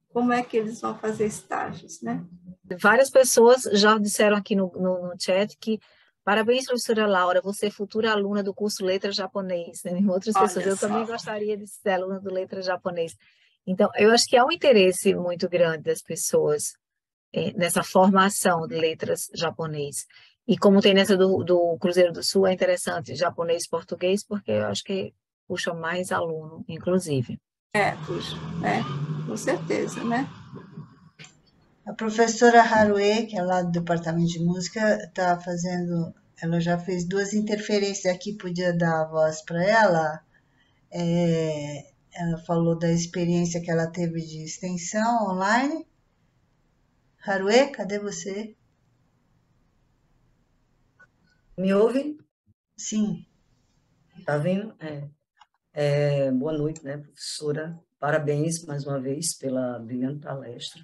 como é que eles vão fazer estágios, né? Várias pessoas já disseram aqui no chat que parabéns, professora Laura, você é futura aluna do curso Letras Japonês, né? Outras pessoas, Olha eu também só, gostaria de ser aluna do Letras Japonês. Então, eu acho que há um interesse muito grande das pessoas nessa formação de letras japonês. E como tem nessa do Cruzeiro do Sul, é interessante japonês e português, porque eu acho que puxa mais aluno, inclusive. puxa, com certeza, né? a professora Haruê, que é lá do departamento de música, está fazendo. Ela já fez duas interferências aqui, podia dar a voz para ela. Ela falou da experiência que ela teve de extensão online. Haruê, cadê você? Me ouve? Sim. Tá vendo? Boa noite, né, professora? Parabéns mais uma vez pela brilhante palestra.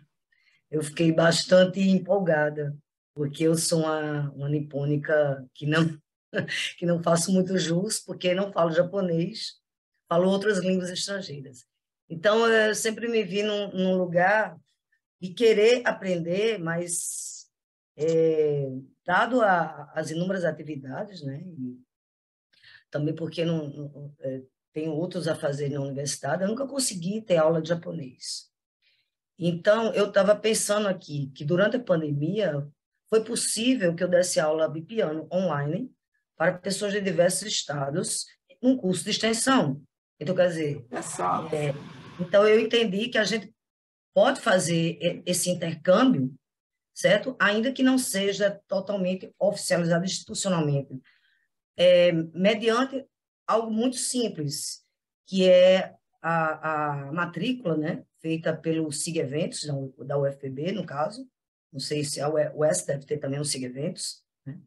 Eu fiquei bastante empolgada, porque eu sou uma nipônica que não faço muito jus, porque não falo japonês, falo outras línguas estrangeiras. Então, eu sempre me vi num lugar de querer aprender, mas, dado as inúmeras atividades, né, também porque tenho outros a fazer na universidade, eu nunca consegui ter aula de japonês. Então, eu estava pensando aqui que durante a pandemia foi possível que eu desse aula de piano online para pessoas de diversos estados, num curso de extensão. Então, quer dizer, Olha só, então eu entendi que a gente pode fazer esse intercâmbio, certo? Ainda que não seja totalmente oficializado institucionalmente, mediante algo muito simples, que é a matrícula, né, feita pelo SIG Eventos, da UFPB, no caso. Não sei se a UES deve ter também o SIG Eventos, né?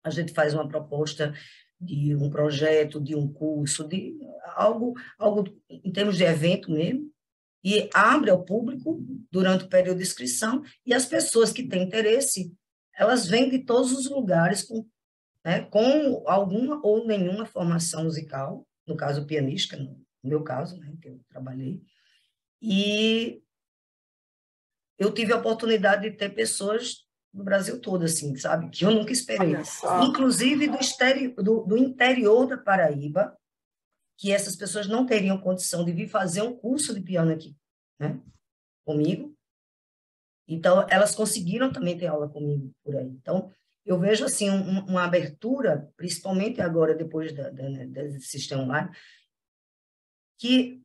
A gente faz uma proposta de um projeto, de um curso, de algo em termos de evento mesmo, e abre ao público durante o período de inscrição, e as pessoas que têm interesse, elas vêm de todos os lugares né, com alguma ou nenhuma formação musical, no caso pianística, no meu caso, né, que eu trabalhei, e eu tive a oportunidade de ter pessoas do Brasil todo, assim, sabe, que eu nunca esperei, olha só. inclusive do interior da Paraíba, que essas pessoas não teriam condição de vir fazer um curso de piano aqui, né, comigo. Então, elas conseguiram também ter aula comigo por aí. Então, eu vejo assim uma abertura, principalmente agora, depois né, desse sistema online, que,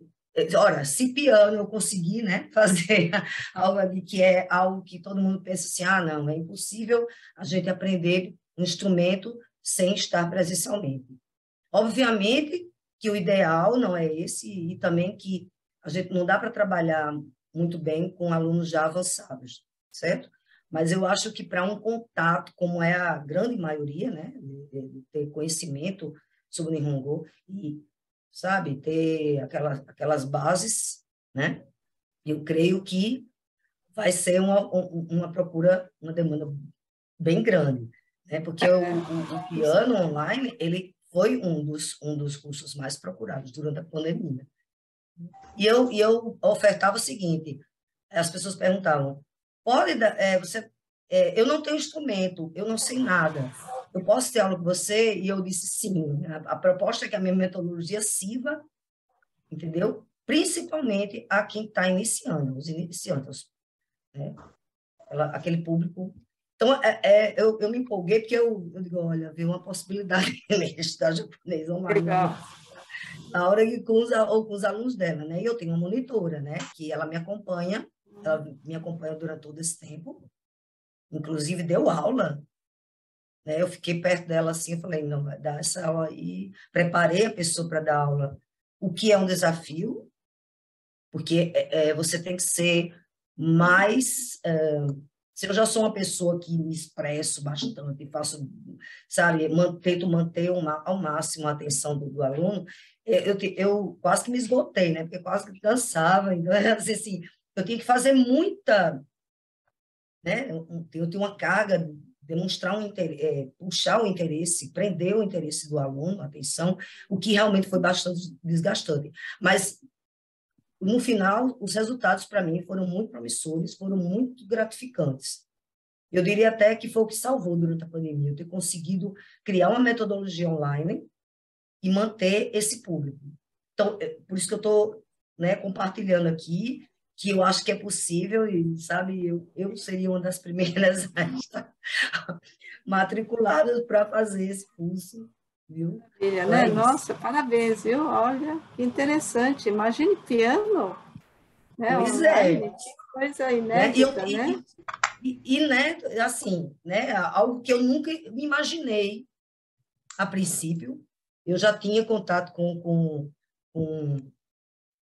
olha, se piano eu conseguir, né, fazer algo ali que é algo que todo mundo pensa assim, não, é impossível a gente aprender um instrumento sem estar presencialmente. Obviamente que o ideal não é esse, e também que a gente não dá para trabalhar muito bem com alunos já avançados, certo? Mas eu acho que para um contato, como é a grande maioria, né, de ter conhecimento sobre o Nihongo e, sabe, ter aquelas bases, né, eu creio que vai ser uma procura, uma demanda bem grande, né? Porque o piano online, ele foi um dos cursos mais procurados durante a pandemia. E eu ofertava o seguinte, as pessoas perguntavam, eu não tenho instrumento, eu não sei nada, eu posso ter aula com você? E eu disse sim. A proposta é que a minha metodologia sirva, entendeu? Principalmente a quem está iniciando, os iniciantes, né? Aquele público. Então, eu me empolguei porque eu digo, olha, vi uma possibilidade de estudar japonês online. Legal. Na hora que com os alunos dela, né? E eu tenho uma monitora, né? Que ela me acompanha durante todo esse tempo, inclusive deu aula, né? Eu fiquei perto dela assim, eu falei, não, vai dar essa aula aí, preparei a pessoa para dar aula, o que é um desafio, porque você tem que ser mais... se eu já sou uma pessoa que me expresso bastante, faço, sabe, tento manter ao máximo a atenção do aluno, eu quase que me esgotei, né? Porque quase que cansava, então, assim, eu tinha que fazer muita, né? Eu tenho uma carga, demonstrar um interesse, puxar o interesse, prender o interesse do aluno, a atenção, o que realmente foi bastante desgastante. Mas, no final, os resultados, para mim, foram muito promissores, foram muito gratificantes. Eu diria até que foi o que salvou durante a pandemia, eu ter conseguido criar uma metodologia online e manter esse público. Então, por isso que eu estou, né, compartilhando aqui, que eu acho que é possível, e, sabe, eu seria uma das primeiras a estar matriculada para fazer esse curso, viu? Maravilha, né? Nossa, parabéns, viu? Olha, que interessante. Imagine piano, né? Pois Online, que coisa inédita, né? Né, assim, né, algo que eu nunca me imaginei a princípio. Eu já tinha contato com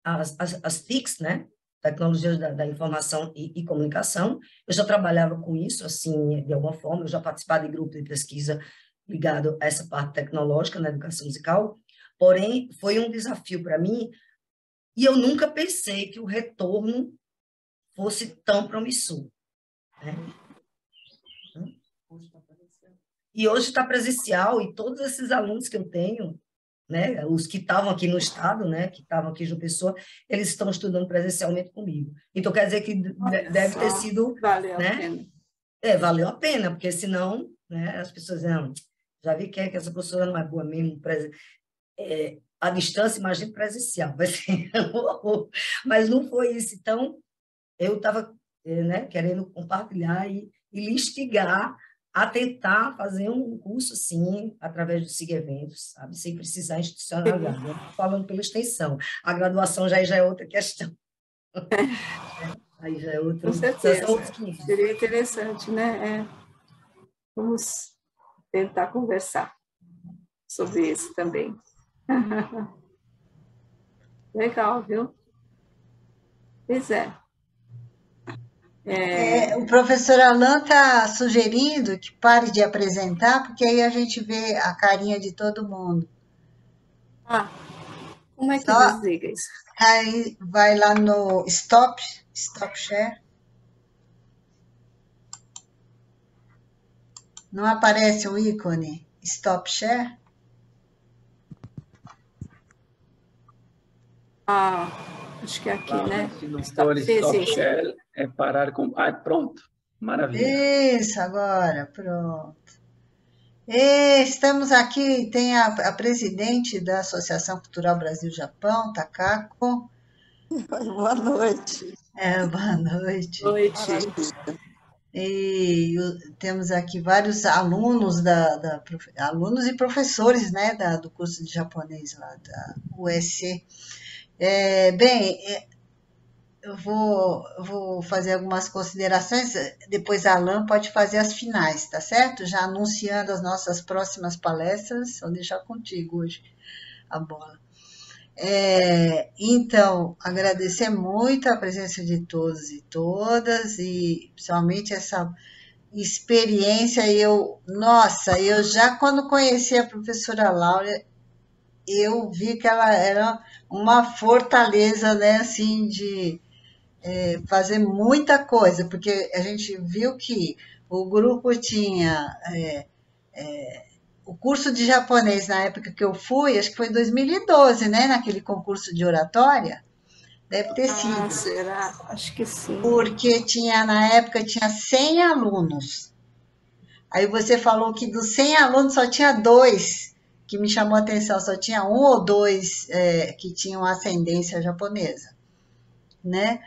as TICs, né, tecnologias da informação e comunicação. Eu já trabalhava com isso, assim, de alguma forma. Eu já participava de grupo de pesquisa ligado a essa parte tecnológica na educação musical. Porém, foi um desafio para mim e eu nunca pensei que o retorno fosse tão promissor, né? E hoje está presencial, e todos esses alunos que eu tenho, né, os que estavam aqui no estado, né, que estavam aqui em João Pessoa, eles estão estudando presencialmente comigo. Então, quer dizer que deve ter sido... Valeu, né? a pena. Valeu a pena, porque senão, né, as pessoas dizem, já vi que essa professora não é boa mesmo, a distância, imagina presencial, mas não foi isso. Então, eu estava, né, querendo compartilhar e lhe instigar a tentar fazer um curso, sim, através do SIG Eventos, sabe? Sem precisar institucionalizar. Né? Falando pela extensão. A graduação já é outra questão. Aí já é outra... Com certeza. Seria interessante, né? Vamos tentar conversar sobre isso também. Legal, viu? Pois é. O professor Alan está sugerindo que pare de apresentar, porque aí a gente vê a carinha de todo mundo. Como é que desliga isso? Aí vai lá no Stop Share. Não aparece o ícone Stop Share? Acho que é aqui, né? Se não for Stop Share, é parar com... pronto. Maravilha. Isso, agora, pronto. Estamos aqui, tem a presidente da Associação Cultural Brasil-Japão, Takako. Boa noite. Boa noite. Boa noite. E temos aqui vários alunos, alunos e professores, né, do curso de japonês lá da USC. Eu vou fazer algumas considerações, depois a Alan pode fazer as finais, tá certo? Já anunciando as nossas próximas palestras, vou deixar contigo hoje a bola. Então, agradecer muito a presença de todos e todas, e principalmente essa experiência. Eu já quando conheci a professora Laura, eu vi que ela era uma fortaleza, né, assim, de fazer muita coisa, porque a gente viu que o grupo tinha o curso de japonês na época que eu fui, acho que foi em 2012, né, naquele concurso de oratória, deve ter sido. Será? Acho que sim. Porque na época tinha 100 alunos. Aí você falou que dos 100 alunos só tinha 2, que me chamou a atenção, só tinha 1 ou 2 que tinham ascendência japonesa, né?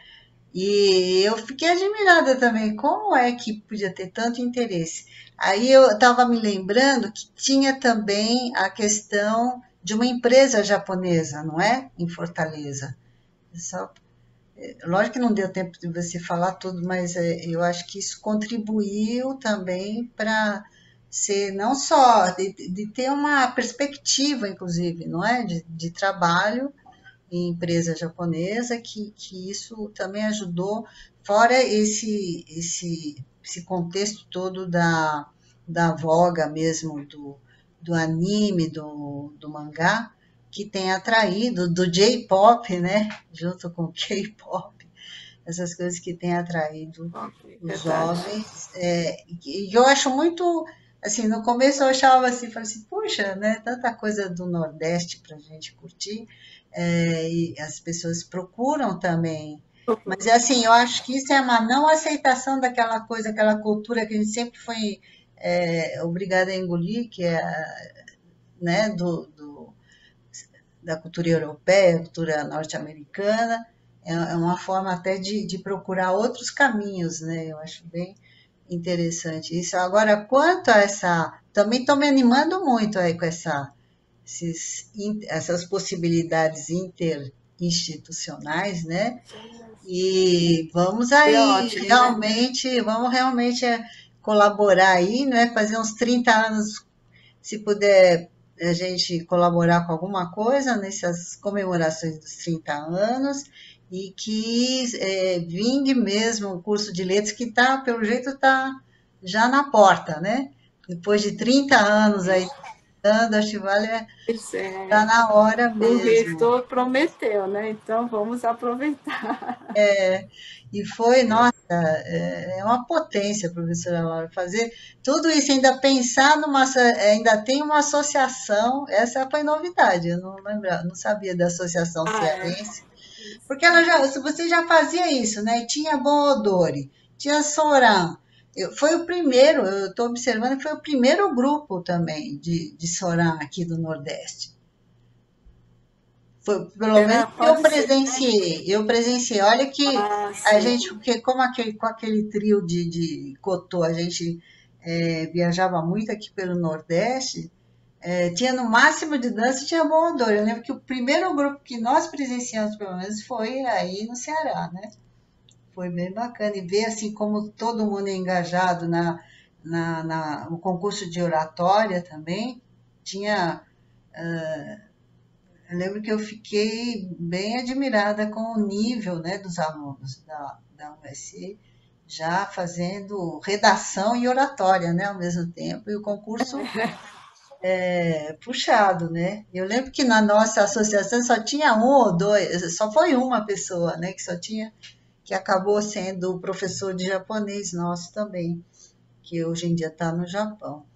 E eu fiquei admirada também, como é que podia ter tanto interesse? Aí eu estava me lembrando que tinha também a questão de uma empresa japonesa, não é? Em Fortaleza. Só, lógico que não deu tempo de você falar tudo, mas eu acho que isso contribuiu também para ser não só de ter uma perspectiva, inclusive, não é? De trabalho em empresa japonesa, que isso também ajudou, fora esse contexto todo da voga mesmo do anime, do mangá, que tem atraído, do J-pop, né? Junto com o K-pop, essas coisas que têm atraído os jovens. E eu acho muito, assim, no começo eu achava assim, falei assim, puxa, né? Tanta coisa do Nordeste para a gente curtir, e as pessoas procuram também. Mas, assim, eu acho que isso é uma não aceitação daquela coisa, aquela cultura que a gente sempre foi obrigada a engolir, que é, né, da cultura europeia, cultura norte-americana. É uma forma até de procurar outros caminhos, né? Eu acho bem interessante isso. Agora, quanto a essa... Também estou me animando muito aí com essas possibilidades interinstitucionais, né? E vamos aí vamos realmente colaborar aí, né? Fazer uns 30 anos, se puder a gente colaborar com alguma coisa nessas comemorações dos 30 anos, e que vingue mesmo o curso de letras, que tá, pelo jeito está já na porta, né? Depois de 30 anos aí, acho que vale, está na hora mesmo. O reitor prometeu, né? Então vamos aproveitar. E foi, nossa, é uma potência, professora Laura, fazer tudo isso, ainda pensar ainda tem uma associação, essa foi novidade, eu não lembrava, não sabia da Associação Cearense, porque você já fazia isso, né? Tinha Bom Odori, tinha Soran, foi o primeiro, eu estou observando que foi o primeiro grupo também de Soran aqui do Nordeste. Foi, pelo menos eu presenciei. Olha que a gente, porque com aquele trio de Cotô, a gente viajava muito aqui pelo Nordeste, tinha no máximo de dança e tinha Bom Odor. Eu lembro que o primeiro grupo que nós presenciamos, pelo menos, foi aí no Ceará, né? Foi bem bacana. E ver assim como todo mundo é engajado no concurso de oratória também. Tinha... Eu lembro que eu fiquei bem admirada com o nível, né, dos alunos da USC, já fazendo redação e oratória, né, ao mesmo tempo, e o concurso puxado, né? Eu lembro que na nossa associação só tinha 1 ou 2, só foi uma pessoa, né, que acabou sendo o professor de japonês nosso também, que hoje em dia está no Japão.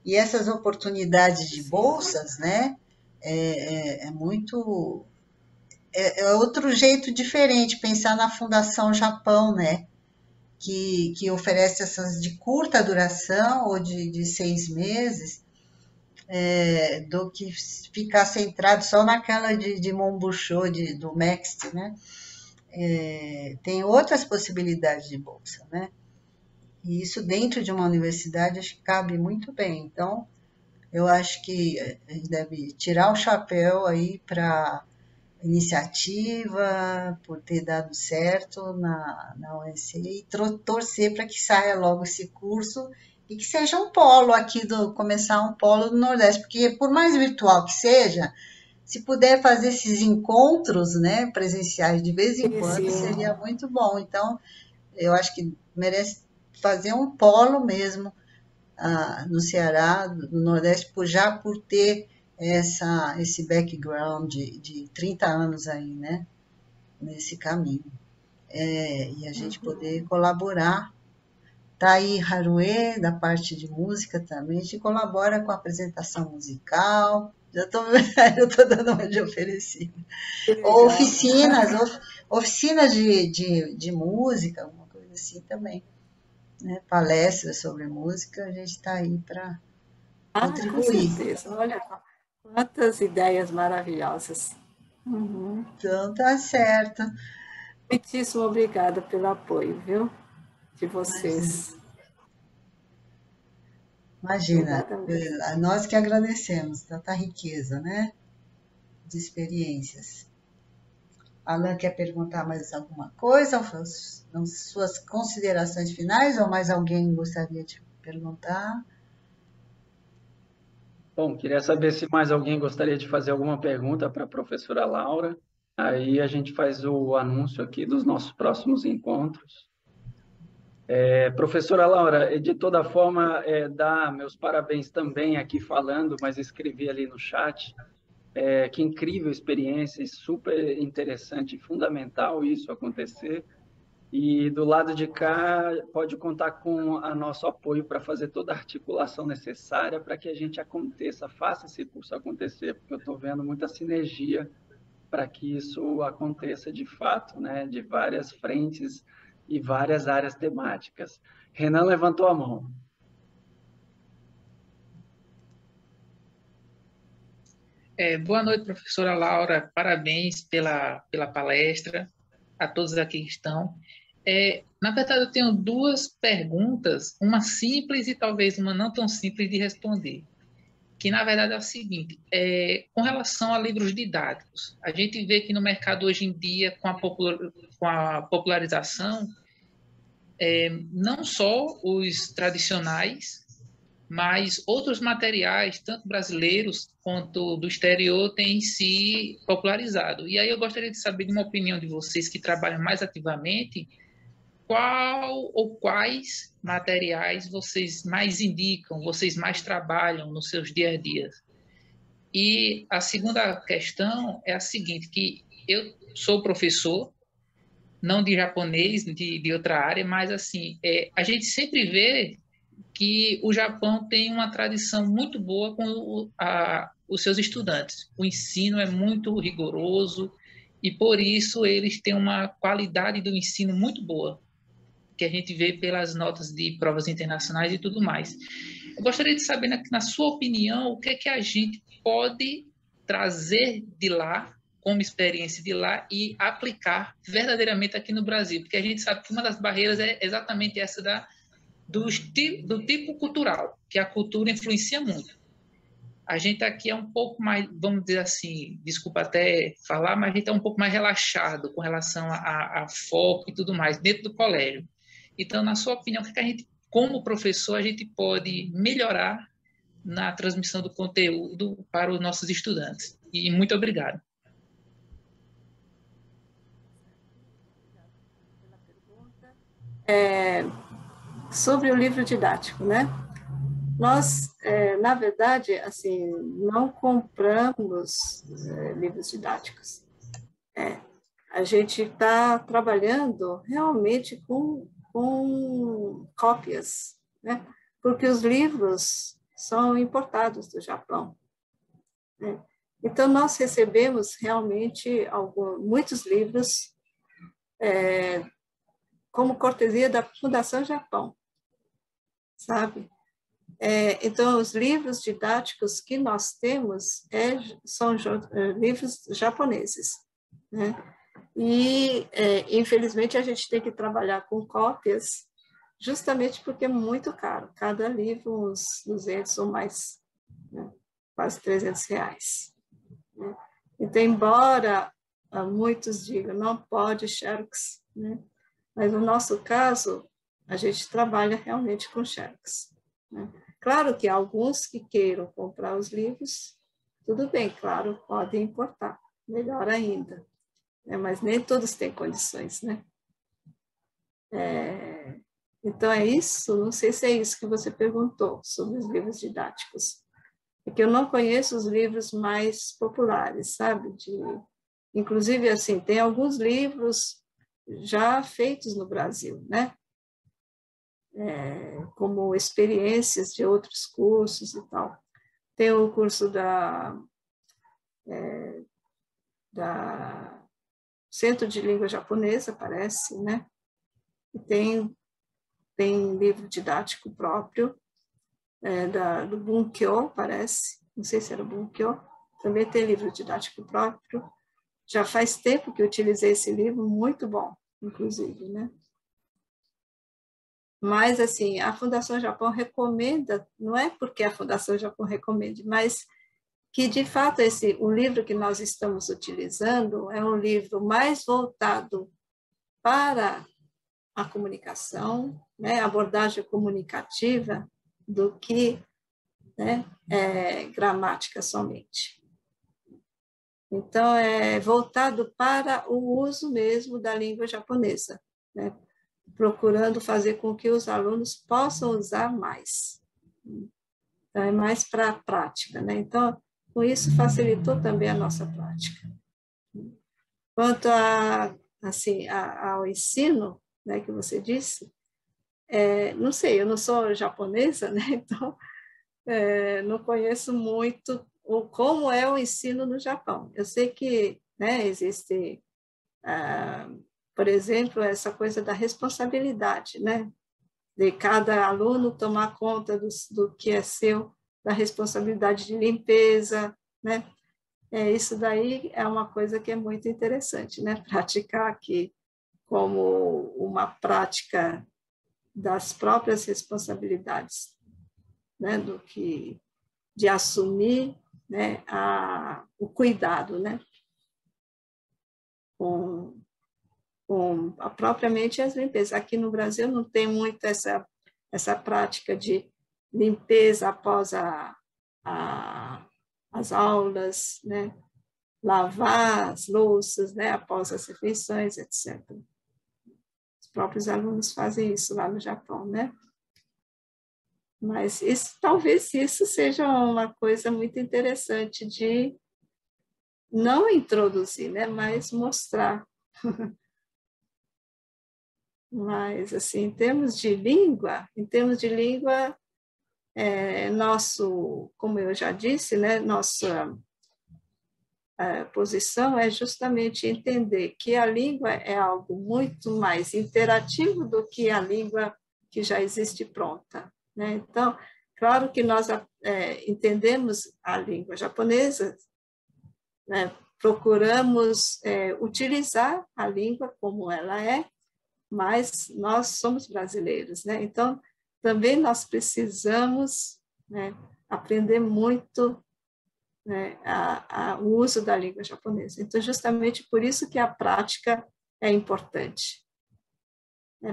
E essas oportunidades de bolsas, né, muito... É outro jeito diferente, pensar na Fundação Japão, né? Que oferece essas de curta duração ou de 6 meses, do que ficar centrado só naquela de Monbusho, do MEXT, né? Tem outras possibilidades de bolsa, né? E isso dentro de uma universidade acho que cabe muito bem. Então, eu acho que a gente deve tirar o chapéu aí para iniciativa, por ter dado certo na UNC, e torcer para que saia logo esse curso e que seja um polo aqui, começar um polo do Nordeste, porque por mais virtual que seja, se puder fazer esses encontros, né, presenciais de vez em quando, seria muito bom. Então, eu acho que merece fazer um polo mesmo no Ceará, no Nordeste, por ter esse background de 30 anos aí, né, nesse caminho. E a gente poder colaborar. Tá aí Haruê, da parte de música também, a gente colabora com a apresentação musical, eu tô dando uma de oferecida. Ou oficinas de música, alguma coisa assim também. né, palestras sobre música, a gente está aí para Com contribuir. certeza. Olha, quantas ideias maravilhosas. Uhum. Então, tá certo. Muitíssimo obrigada pelo apoio, viu? De Imagina, vocês. imagina, Obrigada mesmo. nós que agradecemos tanta riqueza, né, de experiências. Alan quer perguntar mais alguma coisa, suas considerações finais, ou mais alguém gostaria de perguntar? Bom, queria saber se mais alguém gostaria de fazer alguma pergunta para a professora Laura. Aí a gente faz o anúncio aqui dos nossos próximos encontros. Professora Laura, de toda forma, dá meus parabéns também aqui falando, mas escrevi ali no chat. Que incrível experiência, super interessante e fundamental isso acontecer. E do lado de cá, pode contar com o nosso apoio para fazer toda a articulação necessária para que a gente faça esse curso acontecer, porque eu estou vendo muita sinergia para que isso aconteça de fato, né, de várias frentes e várias áreas temáticas. Renan levantou a mão. Boa noite, professora Laura. Parabéns pela palestra, a todos aqui que estão. Na verdade, eu tenho duas perguntas, uma simples e talvez uma não tão simples de responder, que na verdade é o seguinte, com relação a livros didáticos, a gente vê que no mercado hoje em dia, com a popularização, não só os tradicionais, mas outros materiais, tanto brasileiros quanto do exterior, têm se popularizado. E aí eu gostaria de saber de uma opinião de vocês que trabalham mais ativamente, qual ou quais materiais vocês mais indicam, vocês mais trabalham nos seus dia a dia? E a segunda questão é a seguinte, que eu sou professor, não de japonês, de outra área, mas assim, a gente sempre vê que o Japão tem uma tradição muito boa com os seus estudantes. O ensino é muito rigoroso e, por isso, eles têm uma qualidade do ensino muito boa, que a gente vê pelas notas de provas internacionais e tudo mais. Eu gostaria de saber, na sua opinião, o que é que a gente pode trazer de lá, como experiência de lá, e aplicar verdadeiramente aqui no Brasil, porque a gente sabe que uma das barreiras é exatamente essa do tipo cultural, que a cultura influencia muito. A gente aqui é um pouco mais, vamos dizer assim, desculpa até falar, mas a gente é um pouco mais relaxado com relação a foco e tudo mais, dentro do colégio. Então, na sua opinião, o que a gente, como professor, a gente pode melhorar na transmissão do conteúdo para os nossos estudantes? E muito obrigado. Sobre o livro didático, né? Nós, na verdade, assim, não compramos livros didáticos. A gente está trabalhando realmente com cópias, né? Porque os livros são importados do Japão, né? Então, nós recebemos realmente muitos livros como cortesia da Fundação Japão, sabe? Então, os livros didáticos que nós temos são livros japoneses, né? E, infelizmente, a gente tem que trabalhar com cópias, justamente porque é muito caro. Cada livro, uns 200 ou mais, né? Quase R$ 300. Né? Então, embora muitos digam, não pode Xerox, né? Mas no nosso caso, a gente trabalha realmente com Xerox, né? Claro que alguns que queiram comprar os livros, tudo bem, claro, podem importar, melhor ainda, né? Mas nem todos têm condições, né? Então é isso, não sei se é isso que você perguntou sobre os livros didáticos. É que eu não conheço os livros mais populares, sabe? Inclusive, assim, tem alguns livros já feitos no Brasil, né? Como experiências de outros cursos e tal. Tem o curso da Centro de Língua Japonesa, parece, né? E tem tem livro didático próprio, do Bunkyo, parece, não sei se era o Bunkyo, também tem livro didático próprio. Já faz tempo que eu utilizei esse livro, muito bom, inclusive, né? Mas, assim, a Fundação Japão recomenda, não é porque a Fundação Japão recomende, mas que, de fato, o livro que nós estamos utilizando é um livro mais voltado para a comunicação, né, abordagem comunicativa, do que, né, gramática somente. Então, é voltado para o uso mesmo da língua japonesa, né, procurando fazer com que os alunos possam usar mais. Então, é mais para a prática, né? Então, com isso, facilitou também a nossa prática. Quanto assim, ao ensino, né, que você disse, não sei, eu não sou japonesa, né? Então, não conheço muito como é o ensino no Japão. Eu sei que, né, existe, por exemplo, essa coisa da responsabilidade, né? De cada aluno tomar conta do que é seu, da responsabilidade de limpeza, né? Isso daí é uma coisa que é muito interessante, né? Praticar aqui como uma prática das próprias responsabilidades, né? De assumir, né? O cuidado, né? Com propriamente as limpezas. Aqui no Brasil não tem muito essa prática de limpeza após as aulas, né? Lavar as louças, né? Após as refeições, etc. Os próprios alunos fazem isso lá no Japão, né? Mas talvez isso seja uma coisa muito interessante de não introduzir, né? Mas mostrar. Mas, assim, em termos de língua, como eu já disse, né, nossa posição é justamente entender que a língua é algo muito mais interativo do que a língua que já existe pronta, né? Então, claro que nós entendemos a língua japonesa, né? Procuramos utilizar a língua como ela é, mas nós somos brasileiros, né? Então, também nós precisamos, né, aprender muito, né, o uso da língua japonesa. Então, justamente por isso que a prática é importante.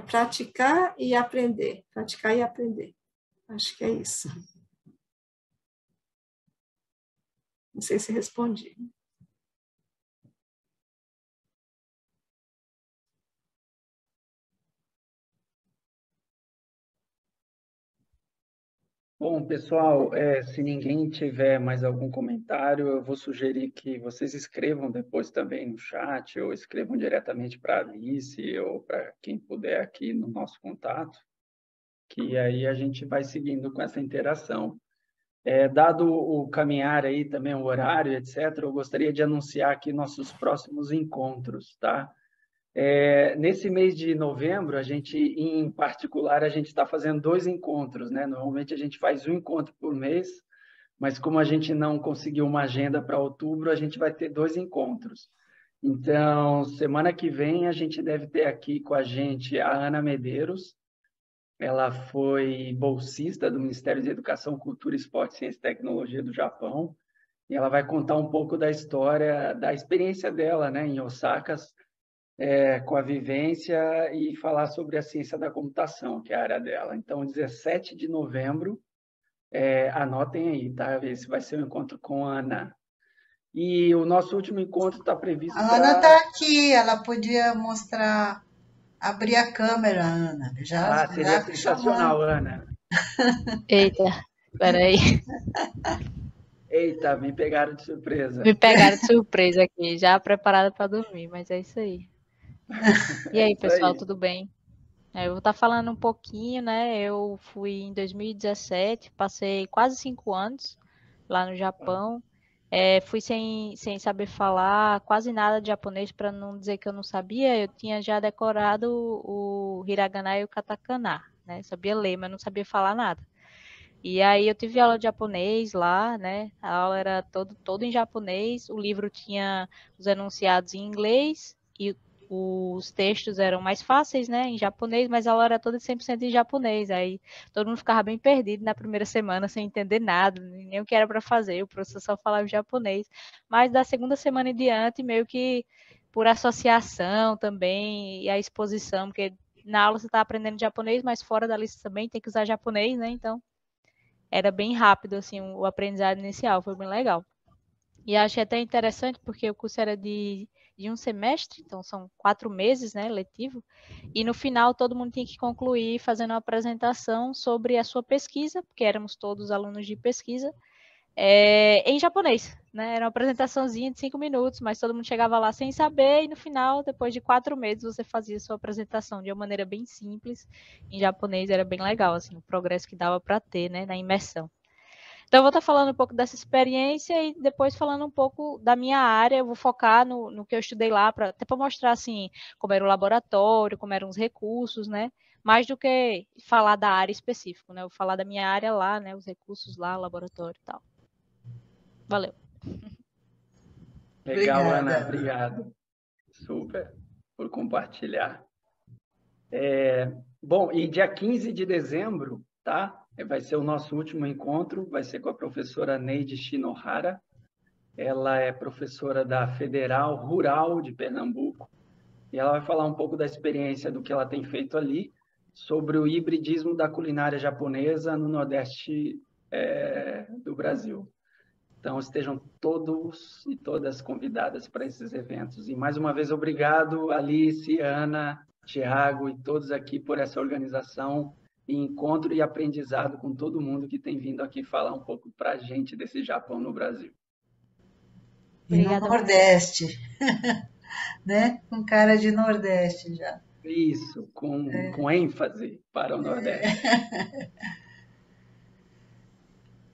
Praticar e aprender. Praticar e aprender. Acho que é isso. Não sei se respondi. Bom, pessoal, se ninguém tiver mais algum comentário, eu vou sugerir que vocês escrevam depois também no chat, ou escrevam diretamente para a Alice, ou para quem puder aqui no nosso contato, que aí a gente vai seguindo com essa interação. Dado o caminhar aí também, o horário, etc., eu gostaria de anunciar aqui nossos próximos encontros, tá? Nesse mês de novembro, em particular, a gente está fazendo 2 encontros, né? Normalmente a gente faz um encontro por mês, mas como a gente não conseguiu uma agenda para outubro, a gente vai ter 2 encontros. Então, semana que vem, a gente deve ter aqui com a gente a Ana Medeiros. Ela foi bolsista do Ministério de Educação, Cultura, Esporte, Ciência e Tecnologia do Japão, e ela vai contar um pouco da história, da experiência dela, né, em Osaka, com a vivência e falar sobre a ciência da computação, que é a área dela. Então, 17 de novembro, anotem aí, tá? Esse vai ser um encontro com a Ana. E o nosso último encontro está previsto A Ana está aqui, ela podia mostrar, abrir a câmera, Ana. Seria sensacional, Ana. Eita, peraí. Eita, me pegaram de surpresa. Me pegaram de surpresa aqui, já preparada para dormir, mas é isso aí. E aí, pessoal, tudo bem? Eu vou estar falando um pouquinho, né? Eu fui em 2017, passei quase 5 anos lá no Japão. Fui sem saber falar quase nada de japonês, para não dizer que eu não sabia. Eu tinha já decorado o hiragana e o katakana, né? Sabia ler, mas não sabia falar nada. E aí eu tive aula de japonês lá, né? A aula era todo em japonês, o livro tinha os enunciados em inglês e os textos eram mais fáceis, né, em japonês, mas a aula era toda 100% em japonês. Aí todo mundo ficava bem perdido na primeira semana, sem entender nada, nem o que era para fazer. O professor só falava japonês. Mas da segunda semana em diante, meio que por associação também e a exposição, porque na aula você está aprendendo japonês, mas fora da lista também tem que usar japonês, né? Então era bem rápido, assim, o aprendizado inicial, foi bem legal. E achei até interessante, porque o curso era de um semestre, então são 4 meses, né, letivo, e no final todo mundo tinha que concluir fazendo uma apresentação sobre a sua pesquisa, porque éramos todos alunos de pesquisa, em japonês, né? Era uma apresentaçãozinha de 5 minutos, mas todo mundo chegava lá sem saber, e no final, depois de 4 meses, você fazia sua apresentação de uma maneira bem simples, em japonês. Era bem legal, assim, o progresso que dava para ter, né, na imersão. Então, eu vou estar falando um pouco dessa experiência e depois falando um pouco da minha área. Eu vou focar no que eu estudei lá, até para mostrar, assim, como era o laboratório, como eram os recursos, né? Mais do que falar da área específica, né? Eu vou falar da minha área lá, né? Os recursos lá, laboratório e tal. Valeu. Legal, Obrigada. Ana, obrigado. Super por compartilhar. Bom, e dia 15 de dezembro, tá? Vai ser o nosso último encontro, vai ser com a professora Neide Shinohara. Ela é professora da Federal Rural de Pernambuco e ela vai falar um pouco da experiência do que ela tem feito ali sobre o hibridismo da culinária japonesa no Nordeste do Brasil. Então, estejam todos e todas convidadas para esses eventos. E, mais uma vez, obrigado, Alice, Ana, Tiago e todos aqui por essa organização e encontro e aprendizado com todo mundo que tem vindo aqui falar um pouco para a gente desse Japão no Brasil. E no Nordeste, né? Com cara de Nordeste já. Isso, com ênfase para o Nordeste.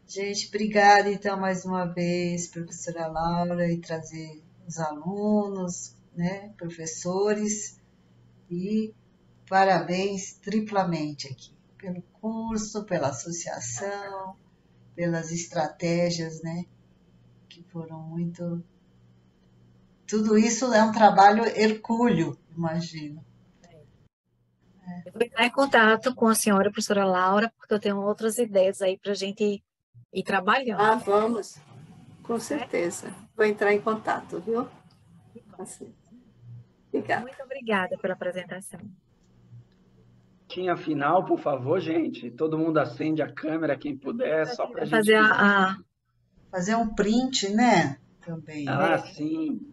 Gente, obrigada então mais uma vez, professora Laura, e trazer os alunos, né, professores, e parabéns triplamente aqui, pelo curso, pela associação, pelas estratégias, né, que foram muito... Tudo isso é um trabalho hercúleo, imagino. Eu vou entrar em contato com a senhora, professora Laura, porque eu tenho outras ideias aí para a gente ir trabalhando. Ah, vamos, com certeza. Vou entrar em contato, viu? Assim. Obrigada. Muito obrigada pela apresentação. Tinha final, por favor, gente. Todo mundo acende a câmera, quem puder, só para a gente... Fazer um print, né? Também. Ah, sim.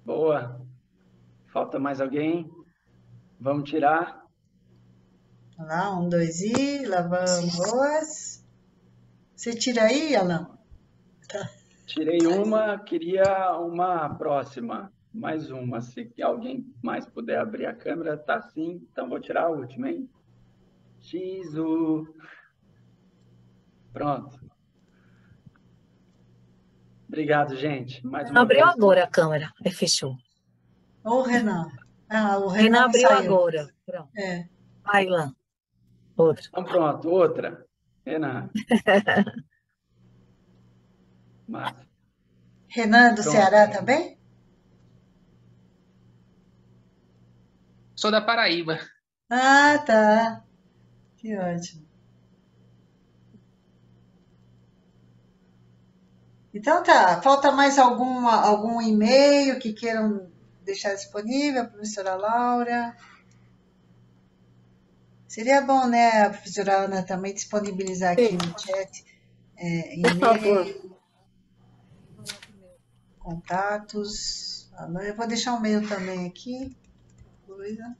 Boa. Falta mais alguém? Vamos tirar? Lá, 1, 2 e lá vamos. Você tira aí, Alan? Tá. Tirei uma, queria uma próxima. Mais uma. Se alguém mais puder abrir a câmera, tá sim. Então vou tirar a última, hein? Shizu. Pronto. Obrigado, gente. Mais uma abriu vez. Agora a câmera. Aí fechou. Ô, Renan. Ah, o Renan abriu saiu. agora. Pronto. Vai lá. Outra. Então pronto, outra. Renan. Massa. Renan do Ceará também? Sou da Paraíba. Ah, tá. Que ótimo. Então tá, falta mais algum e-mail que queiram deixar disponível, professora Laura? Seria bom, né, a professora Ana também disponibilizar aqui no chat e-mail, contatos. Eu vou deixar um e-mail também aqui. Coisa.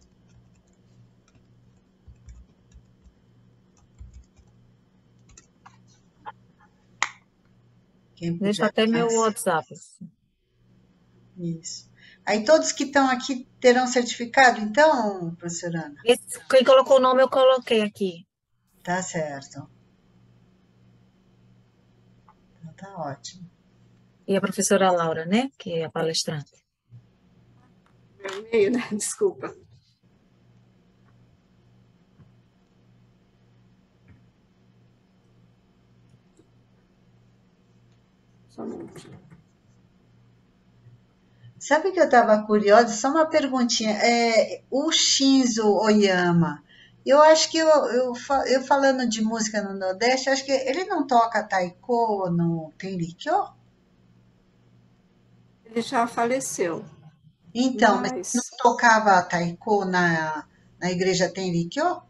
Deixa até meu WhatsApp. Isso. Aí todos que estão aqui terão certificado, então, professora Ana? Quem colocou o nome, eu coloquei aqui. Tá certo. Então tá ótimo. E a professora Laura, né? Que é a palestrante. Meu e-mail, né? Desculpa. Só um minutinho. Sabe que eu estava curiosa? Só uma perguntinha. O Shinzo Oyama, eu acho que eu falando de música no Nordeste, acho que ele não toca taiko no Tenrikyo? Ele já faleceu, Então, mas ele não mas tocava taiko na igreja Tenrikyo?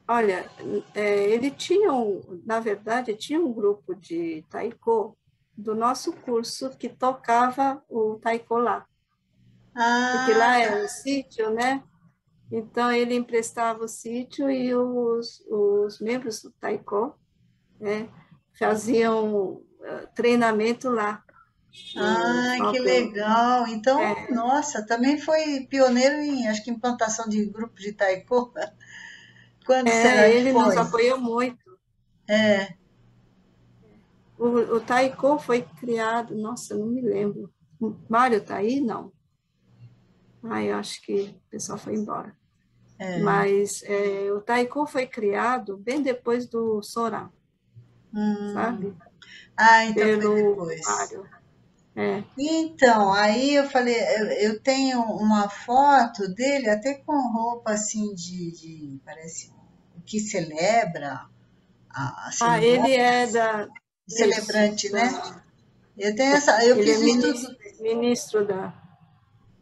olha, ele tinha, na verdade, tinha um grupo de taiko do nosso curso que tocava o taiko lá, porque Ah, lá tá. é um sítio, né? Então, ele emprestava o sítio e os membros do taiko, né, faziam treinamento lá, no Ah, que próprio... legal. Então, É, nossa, também foi pioneiro em, acho que implantação de grupo de taiko. Quando será que ele nos foi? apoiou muito. É. O taiko foi criado, nossa, não me lembro. O Mário está aí? Não. Eu acho que o pessoal foi embora. Mas o taiko foi criado bem depois do Sorá, Hum. sabe? Ah, então foi Pelo depois. Mário. É. Então, aí eu falei, eu tenho uma foto dele até com roupa assim parece o que celebra a Ele cerimônia, é isso, celebrante, né? Eu tenho eu ele é fiz o estudo. ministro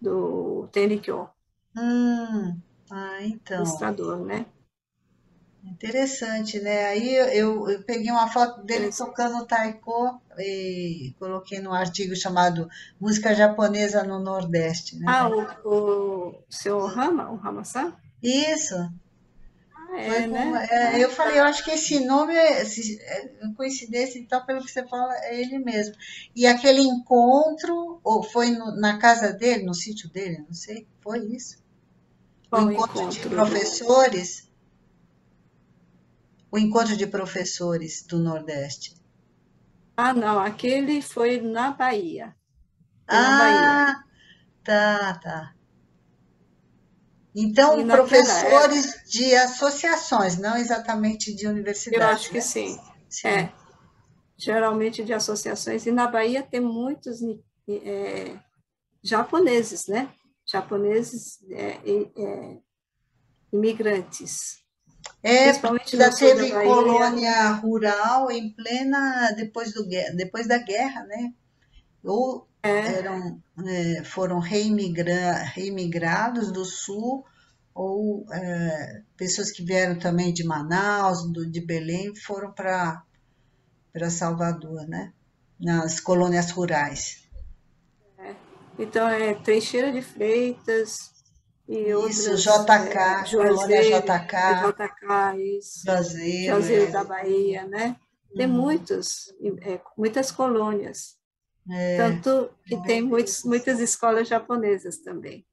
do Tenrikyo, Então, administrador, né? interessante, né? Aí eu peguei uma foto dele Interessante. tocando taiko e coloquei num artigo chamado Música Japonesa no Nordeste, né? O seu Rama, o Rama-san? Isso. Foi com, Né? eu falei, eu acho que esse nome coincidência, então, pelo que você fala, é ele mesmo. E aquele encontro, ou foi na casa dele, no sítio dele, não sei, foi isso? O Qual o encontro de encontro professores, o encontro de professores do Nordeste. não, aquele foi na Bahia. Foi na Bahia. Ah, tá. E Então, naquela época, professores de associações, não exatamente de eu universidades, acho que né? sim. Sim. Geralmente de associações. E na Bahia tem muitos japoneses, né? Japoneses imigrantes, principalmente Já no sul da teve Bahia. colônia rural em plena depois da guerra, né? Ou foram reimigrados do sul, ou pessoas que vieram também de Manaus, de Belém, foram para Salvador, né? Nas colônias rurais. Então, Teixeira de Freitas e Isso, outras, JK, colônia JK, JK, isso, Juazeiro, Juazeiro da Bahia, né? Tem muitas colônias, tanto que tem muitas escolas japonesas também.